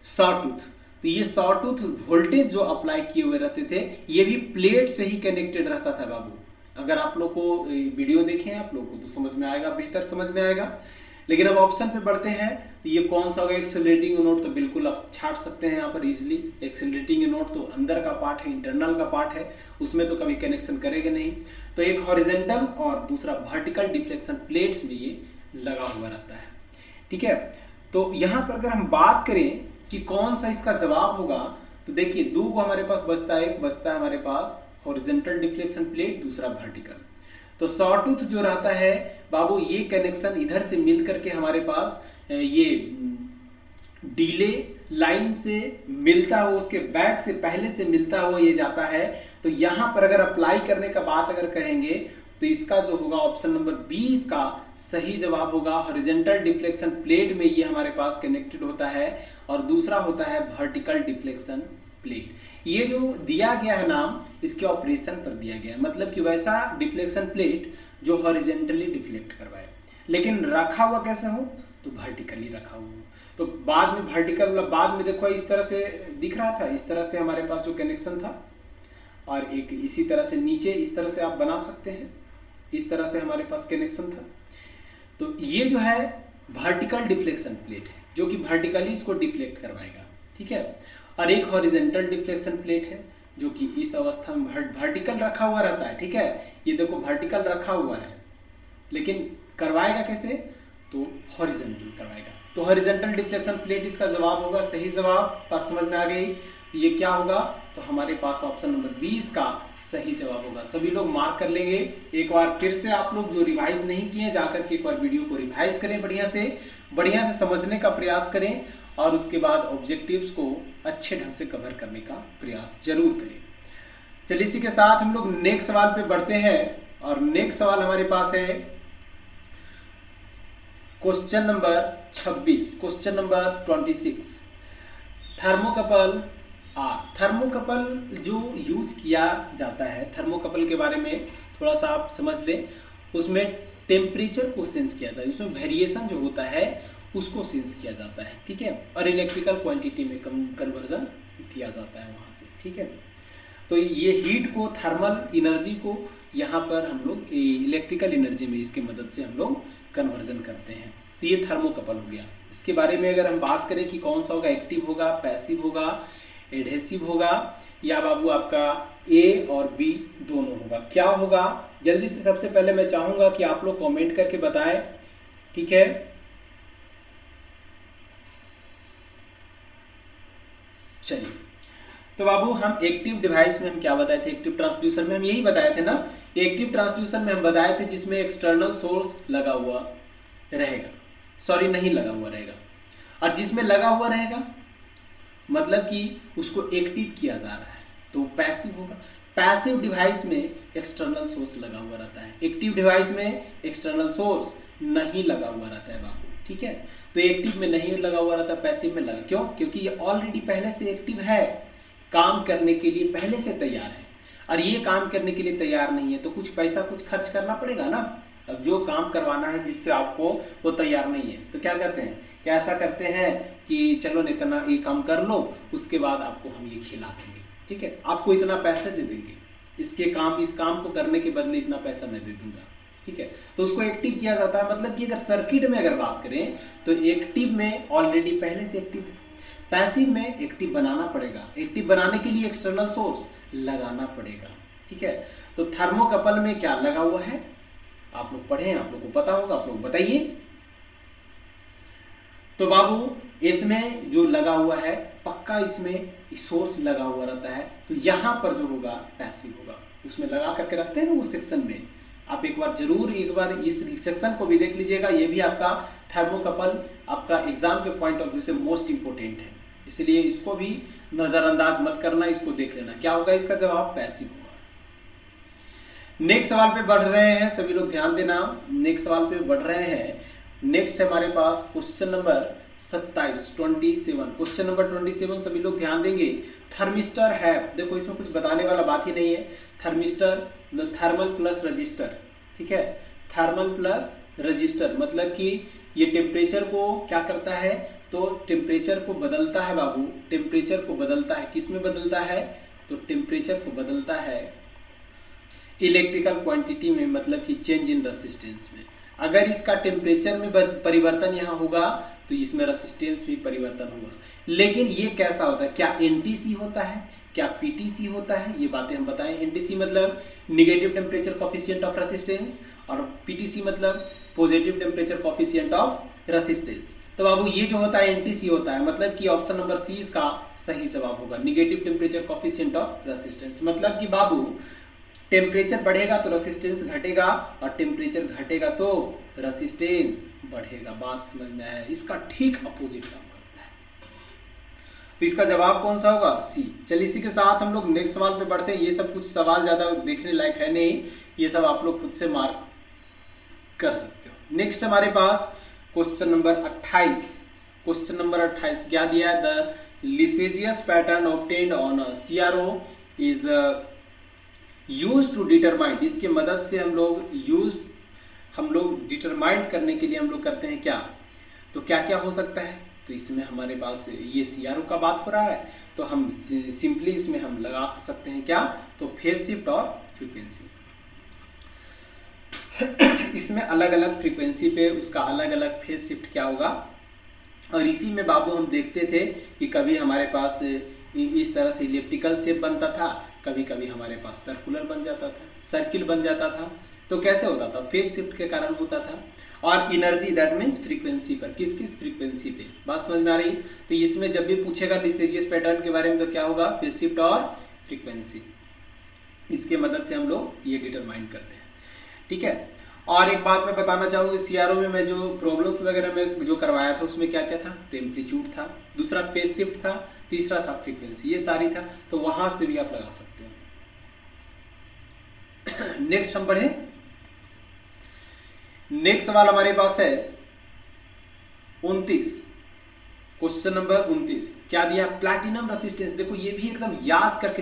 सॉटूथ। तो ये सॉटूथ वोल्टेज जो अप्लाई किए हुए रहते थे, ये भी प्लेट से ही कनेक्टेड रहता था बाबू। अगर आप लोग को वीडियो देखें आप लोग को तो समझ में आएगा, बेहतर समझ में आएगा। लेकिन अब ऑप्शन पे बढ़ते हैं, तो ये कौन सा होगा, एक्सेलरेटिंग एनोड। तो बिल्कुल आप छाट सकते हैं यहाँ पर इजीली। एक्सेलरेटिंग एनोड तो अंदर का पार्ट है, इंटरनल का पार्ट है, उसमें तो कभी कनेक्शन करेगा नहीं। तो एक हॉरिजॉन्टल और दूसरा वर्टिकल डिफ्लेक्शन प्लेट्स में ये लगा हुआ रहता है, ठीक है। तो यहाँ पर अगर हम बात करें कि कौन सा इसका जवाब होगा, तो देखिए दो को हमारे पास बचता है, एक बचता है हमारे पास हॉरिजॉन्टल डिफ्लेक्शन प्लेट, दूसरा वर्टिकल। तो सॉटूथ जो रहता है बाबू, ये कनेक्शन इधर से मिल करके हमारे पास ये डीले लाइन से मिलता हुआ, उसके बैक से पहले से मिलता हुआ ये जाता है। तो यहाँ पर अगर अप्लाई करने का बात अगर करेंगे, तो इसका जो होगा ऑप्शन नंबर 20 का सही जवाब होगा हॉरिजॉन्टल डिफ्लेक्शन प्लेट में ये हमारे पास कनेक्टेड होता है, और दूसरा होता है वर्टिकल डिफ्लेक्शन प्लेट। ये जो दिया गया है नाम, इसके ऑपरेशन पर दिया गया है, मतलब कि वैसा डिफ्लेक्शन प्लेट जो हॉरिजॉन्टली डिफ्लेक्ट करवाए, लेकिन रखा हुआ कैसे हो, तो वर्टिकली रखा हुआ हो। तो बाद में वर्टिकल, बाद में देखो इस तरह से दिख रहा था, इस तरह से हमारे पास जो कनेक्शन था, और एक इसी तरह से नीचे इस तरह से आप बना सकते हैं, इस तरह से हमारे पास कनेक्शन था। तो ये जो है वर्टिकल डिफ्लेक्शन प्लेट है, जो कि वर्टिकली इसको डिफ्लेक्ट करवाएगा, ठीक है। और एक हॉरिजॉन्टल डिफ्लेक्शन प्लेट है, जो कि इस अवस्था में वर्टिकल रखा हुआ रहता है, ठीक है। ये देखो वर्टिकल रखा हुआ है, लेकिन करवाएगा कैसे, तो हॉरिजॉन्टल करवाएगा। तो हॉरिजॉन्टल डिफ्लेक्शन प्लेट इसका जवाब होगा, सही जवाब। बात समझ में आ गई। ये क्या होगा, तो हमारे पास ऑप्शन नंबर 20 का सही जवाब होगा। सभी लोग मार्क कर लेंगे। एक बार फिर से आप लोग जो रिवाइज नहीं किए, जाकर के एक बार वीडियो को रिवाइज करें, बढ़िया से समझने का प्रयास करें, और उसके बाद ऑब्जेक्टिव्स को अच्छे ढंग से कवर करने का प्रयास जरूर करें। चलिए इसी के साथ हम लोग नेक्स्ट सवाल पे बढ़ते हैं, और नेक्स्ट सवाल हमारे पास है question number 26, question number 26। Thermocouple thermocouple जो यूज किया जाता है, थर्मोकपल के बारे में थोड़ा सा आप समझ लें। उसमें टेम्परेचर को सेंस किया जाता है, उसमें वेरिएशन जो होता है उसको सेंस किया जाता है, ठीक है। और इलेक्ट्रिकल क्वांटिटी में कन्वर्जन किया जाता है वहाँ से, ठीक है। तो ये हीट को, थर्मल एनर्जी को यहाँ पर हम लोग इलेक्ट्रिकल एनर्जी में इसके मदद से हम लोग कन्वर्जन करते हैं। तो ये थर्मोकपल हो गया। इसके बारे में अगर हम बात करें कि कौन सा होगा, एक्टिव होगा, पैसिव होगा, एडहेसिव होगा, या बाबू आपका ए और बी दोनों होगा, क्या होगा, जल्दी से सबसे पहले मैं चाहूंगा कि आप लोग कमेंट करके बताएं, ठीक है। चलिए, तो बाबू हम एक्टिव डिवाइस में हम क्या बताए थे, एक्टिव ट्रांसड्यूसर में हम यही बताए थे ना। एक्टिव ट्रांसड्यूसर में हम बताए थे जिसमें एक्सटर्नल सोर्स लगा हुआ रहेगा, सॉरी नहीं लगा हुआ रहेगा, और जिसमें लगा हुआ रहेगा मतलब कि उसको एक्टिव किया जा रहा है, तो पैसिव होगा। पैसिव डिवाइस में एक्सटर्नल सोर्स लगा हुआ रहता है, एक्टिव डिवाइस में एक्सटर्नल सोर्स नहीं लगा हुआ रहता है बाबू, ठीक है। तो एक्टिव में नहीं लगा हुआ रहता, पैसिव में लगा, क्यों, क्योंकि ये ऑलरेडी पहले से एक्टिव है, काम करने के लिए पहले से तैयार है। और ये काम करने के लिए तैयार नहीं है तो कुछ पैसा कुछ खर्च करना पड़ेगा ना। अब जो काम करवाना है जिससे आपको, वो तैयार नहीं है, तो क्या करते हैं, क्या ऐसा करते हैं कि चलो इतना ये काम कर लो, उसके बाद आपको हम ये खिला देंगे, ठीक है, आपको इतना पैसे दे देंगे, इस काम को करने के बदले इतना पैसा मैं दे दूंगा, ठीक है। तो उसको एक्टिव किया जाता है। मतलब कि अगर सर्किट में अगर बात करें तो एक्टिव में ऑलरेडी पहले से एक्टिव है, पैसिव में एक्टिव बनाना पड़ेगा, एक्टिव बनाने के लिए एक्सटर्नल सोर्स लगाना पड़ेगा, ठीक है। तो थर्मोकपल में क्या लगा हुआ है, आप लोग पढ़े, आप लोग को पता होगा, आप लोग बताइए। तो बाबू इसमें जो लगा हुआ है पक्का इसमें सोर्स लगा हुआ रहता है, तो यहां पर जो होगा पैसिव होगा, उसमें लगा करके रखते हैं ना वो सेक्शन में। आप एक बार इस सेक्शन को भी देख लीजिएगा, ये भी आपका थर्मोकपल आपका एग्जाम के पॉइंट ऑफ व्यू से मोस्ट इंपोर्टेंट है, इसलिए इसको भी नजरअंदाज मत करना, इसको देख लेना। क्या होगा इसका जवाब, पैसिव होगा। नेक्स्ट सवाल पे बढ़ रहे हैं, सभी लोग ध्यान देना, नेक्स्ट सवाल पे बढ़ रहे हैं। नेक्स्ट है हमारे पास क्वेश्चन नंबर 27 क्वेश्चन नंबर 27, सभी लोग ध्यान देंगे। थर्मिस्टर है, देखो इसमें कुछ बताने वाला बात ही नहीं है। थर्मिस्टर थर्मल प्लस रजिस्टर, ठीक है, थर्मल प्लस रजिस्टर मतलब कि ये टेम्परेचर को क्या करता है, तो टेम्परेचर को बदलता है बाबू, टेम्परेचर को बदलता है, किस में बदलता है, तो टेम्परेचर को बदलता है इलेक्ट्रिकल क्वांटिटी में, मतलब कि चेंज इन रेजिस्टेंस में। अगर इसका टेम्परेचर में परिवर्तन यहाँ होगा तो इसमें रेजिस्टेंस भी परिवर्तन होगा। लेकिन ये कैसा होता है, क्या एनटीसी होता है, क्या पीटीसी होता है, ये बातें हम बताएं। एनटीसी मतलब negative temperature coefficient of resistance, और पीटीसी मतलब positive temperature coefficient of resistance. तो बाबू ये जो होता है एनटीसी होता है, मतलब कि ऑप्शन नंबर सी इसका सही जवाब होगा, negative temperature coefficient of resistance. मतलब कि बाबू टेम्परेचर बढ़ेगा तो रेजिस्टेंस घटेगा, और टेम्परेचर घटेगा तो रेजिस्टेंस बढ़ेगा। बात समझ में आया, इसका ठीक अपोजिट काम करता है। तो इसका जवाब कौन सा होगा, सी। चलिए इसी के साथ हम लोग नेक्स्ट सवाल पे बढ़ते हैं। ये सब कुछ सवाल ज्यादा देखने लायक है नहीं, ये सब आप लोग खुद से मार्क कर सकते हो, नेक्स्ट हमारे पास क्वेश्चन नंबर 28। क्वेश्चन नंबर 28 क्या दिया है? The Lissajous pattern obtained on CRO is use to determine, इसके मदद से हम लोग डिटरमाइन करने के लिए हम लोग करते हैं क्या? तो क्या क्या हो सकता है? तो इसमें हमारे पास ये सीआरओ का बात हो रहा है, तो हम सिंपली इसमें हम लगा सकते हैं क्या? तो फेज शिफ्ट और फ्रीक्वेंसी। इसमें अलग अलग फ्रीक्वेंसी पे उसका अलग अलग फेज शिफ्ट क्या होगा। और इसी में बाबू हम देखते थे कि कभी हमारे पास इस तरह से इलिप्टिकल शेप बनता था, कभी कभी हमारे पास सर्कुलर बन जाता था, सर्किल बन जाता था। तो कैसे होता था? फेज शिफ्ट के कारण होता था। और एनर्जी दैट मीन्स फ्रीक्वेंसी पर, किस किस फ्रीक्वेंसी पे, बात समझ में आ रही? तो इसमें जब भी पूछेगा लिसेजियस पैटर्न के बारे में तो क्या होगा? फेज शिफ्ट और फ्रीक्वेंसी, इसके मदद से हम लोग ये डिटरमाइन करते हैं। ठीक है। और एक बात मैं बताना चाहूँगी, सीआरओ में मैं जो प्रॉब्लम्स वगैरह में जो करवाया था उसमें क्या क्या था? तो एम्पलीट्यूड था, दूसरा फेज शिफ्ट था, तीसरा था फ्रीक्वेंसी, ये सारी था। तो वहां से भी आप लगा सकते हो। नेक्स्ट हम बढ़े। नेक्स्ट सवाल हमारे पास है 29, क्वेश्चन नंबर 29 क्या दिया? Platinum resistance. देखो ये भी एकदम याद करके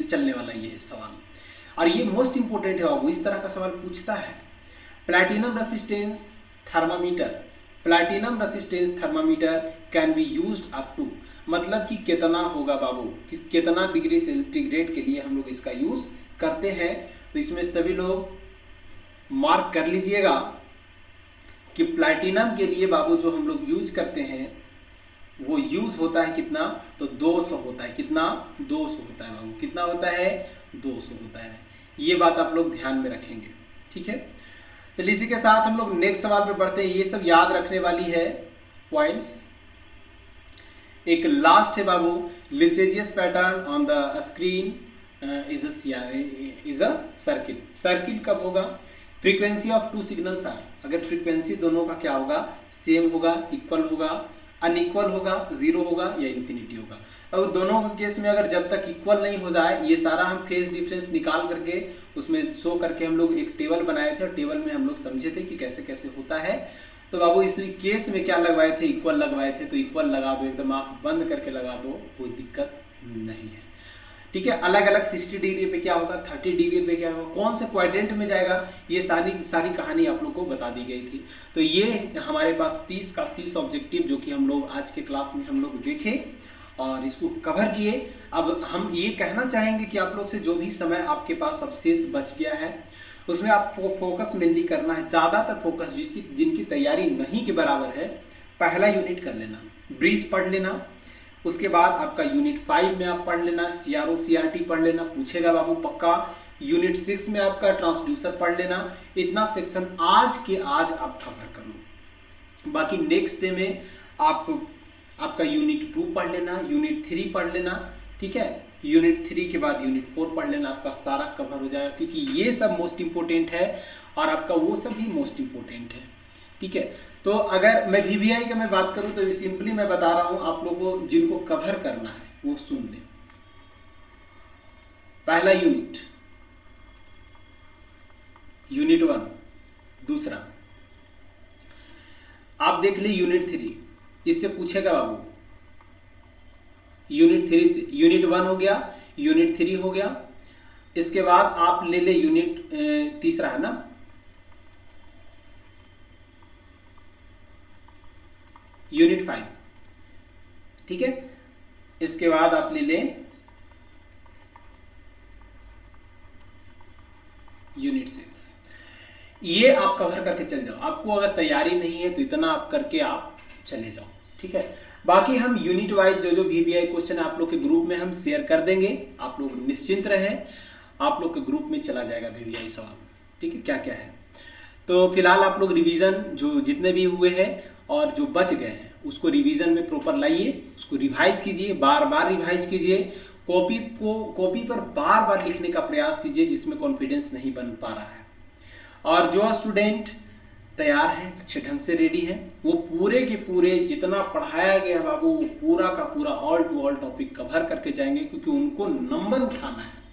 चलने वाला ये है सवाल, और ये मोस्ट इंपोर्टेंट है बाबू, इस तरह का सवाल पूछता है। Platinum resistance thermometer, platinum resistance thermometer can be used up to, मतलब कि कितना होगा बाबू, कितना डिग्री सेंटीग्रेड के लिए हम लोग इसका यूज करते हैं। तो इसमें सभी लोग मार्क कर लीजिएगा कि प्लैटिनम के लिए बाबू जो हम लोग यूज करते हैं वो यूज होता है कितना? तो 200 होता है। कितना? 200 होता है बाबू। कितना होता है? 200 होता है। ये बात आप लोग ध्यान में रखेंगे। ठीक है। तो इसी के साथ हम लोग नेक्स्ट सवाल पे बढ़ते हैं। ये सब याद रखने वाली है पॉइंट्स। एक लास्ट है बाबू, Lissajous pattern on the screen is a circle. Circle कब होगा? Frequency of two signals are, अगर फ्रीक्वेंसी दोनों का क्या होगा? सेम होगा, इक्वल होगा, अनइक्वल होगा, जीरो होगा या इंफिनिटी होगा। अब दोनों के केस में अगर जब तक इक्वल नहीं हो जाए, ये सारा हम फेज डिफरेंस निकाल करके उसमें शो करके हम लोग एक टेबल बनाए थे, और टेबल में हम लोग समझे थे कि कैसे कैसे होता है। तो बाबू इस केस में क्या लगवाए थे? इक्वल लगवाए थे। तो इक्वल लगा दो, एकदम आंख बंद करके लगा दो, कोई दिक्कत नहीं है। ठीक है। अलग अलग 60 डिग्री पे क्या होगा, 30 डिग्री पे क्या होगा, कौन से क्वाड्रेंट में जाएगा, ये सारी कहानी आप लोग को बता दी गई थी। तो ये हमारे पास 30 का 30 ऑब्जेक्टिव जो कि हम लोग आज के क्लास में हम लोग देखे और इसको कवर किए। अब हम ये कहना चाहेंगे कि आप लोग से जो भी समय आपके पास अब शेष बच गया है उसमें आपको फोकस मेनली करना है, ज़्यादातर फोकस जिनकी तैयारी नहीं के बराबर है, पहला यूनिट कर लेना, ब्रीज पढ़ लेना। उसके बाद आपका यूनिट 5 में आप पढ़ लेना, सीआरओ सीआरटी पढ़ लेना, पूछेगा बाबू पक्का। यूनिट 6 में आपका ट्रांसड्यूसर पढ़ लेना। इतना सेक्शन आज के आज आप कवर कर लो। बाकी नेक्स्ट डे में आपका यूनिट 2 पढ़ लेना, यूनिट 3 पढ़ लेना। ठीक है। यूनिट 3 के बाद यूनिट 4 पढ़ लेना, आपका सारा कवर हो जाएगा, क्योंकि ये सब मोस्ट इंपोर्टेंट है और आपका वो सब भी मोस्ट इंपोर्टेंट है। ठीक है। तो अगर मैं वीवीआई का मैं बात करूं तो सिंपली मैं बता रहा हूं आप लोगों को, जिनको कवर करना है वो सुन लें। पहला यूनिट, यूनिट 1, दूसरा आप देख ली यूनिट 3, इससे पूछेगा बाबू यूनिट 3 से। यूनिट 1 हो गया, यूनिट 3 हो गया, इसके बाद आप ले ले यूनिट तीसरा है ना, यूनिट 5। ठीक है। इसके बाद आप ले लें यूनिट 6। ये आप कवर करके चल जाओ। आपको अगर तैयारी नहीं है तो इतना आप करके आप चले जाओ। ठीक है। बाकी हम यूनिट वाइज जो वीवीआई क्वेश्चन आप लोग के ग्रुप में हम शेयर कर देंगे, आप लोग निश्चिंत रहें, आप लोग के ग्रुप में चला जाएगा वीवीआई सवाल। ठीक है। क्या क्या है तो फिलहाल आप लोग रिवीजन जो जितने भी हुए हैं और जो बच गए हैं उसको रिवीजन में प्रॉपर लाइए, उसको रिवाइज कीजिए, बार बार रिवाइज कीजिए, कॉपी पर बार बार लिखने का प्रयास कीजिए जिसमें कॉन्फिडेंस नहीं बन पा रहा है। और जो स्टूडेंट तैयार है, अच्छे ढंग से रेडी है, वो पूरे के पूरे जितना पढ़ाया गया बाबू वो पूरा का पूरा all to all topic cover करके जाएंगे, क्योंकि उनको नंबर उठाना है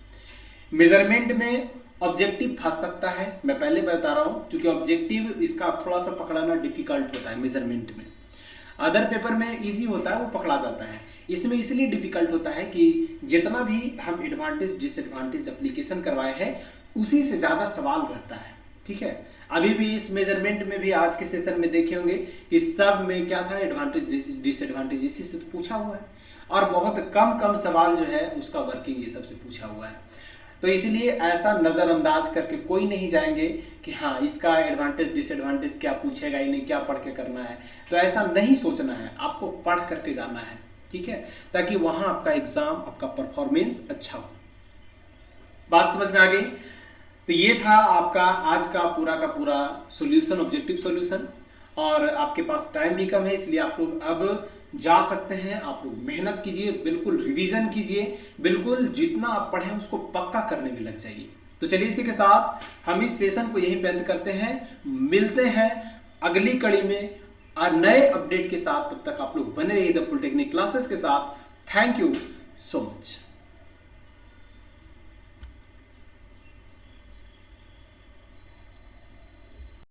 मेजरमेंट में ऑब्जेक्टिव फंस सकता है, मैं पहले बता रहा हूँ, क्योंकि ऑब्जेक्टिव इसका थोड़ा सा पकड़ना डिफिकल्ट होता है मेजरमेंट में। अदर पेपर में इजी होता है, वो पकड़ा जाता है। इसमें इसलिए डिफिकल्ट होता है कि जितना भी हम एडवांटेज डिसएडवांटेज एप्लीकेशन करवाए हैं उसी से ज़्यादा सवाल रहता है, ठीक है। अभी भी इस मेजरमेंट में भी आज के सेशन में देखे होंगे कि सब में क्या था, एडवांटेज डिसएडवांटेज इसी से पूछा हुआ है, और बहुत कम सवाल जो है उसका वर्किंग ये सबसे पूछा हुआ है। तो इसीलिए ऐसा नज़रअंदाज करके कोई नहीं जाएंगे कि हाँ इसका एडवांटेज डिसएडवांटेज क्या पूछेगा, इन्हें क्या पढ़ के करना है। तो ऐसा नहीं सोचना है, आपको पढ़ करके जाना है, ठीक है, ताकि वहाँ आपका एग्जाम, आपका परफॉर्मेंस अच्छा हो। बात समझ में आ गई? तो ये था आपका आज का पूरा सॉल्यूशन, ऑब्जेक्टिव सॉल्यूशन। और आपके पास टाइम भी कम है, इसलिए आप लोग अब जा सकते हैं। आप लोग मेहनत कीजिए, बिल्कुल रिवीजन कीजिए, बिल्कुल जितना आप पढ़ें उसको पक्का करने में लग जाइए। तो चलिए इसी के साथ हम इस सेशन को यहीं पे अंत करते हैं। मिलते हैं अगली कड़ी में नए अपडेट के साथ। तब तक आप लोग बने रहिए द पॉलिटेक्निक क्लासेस के साथ। Thank you so much.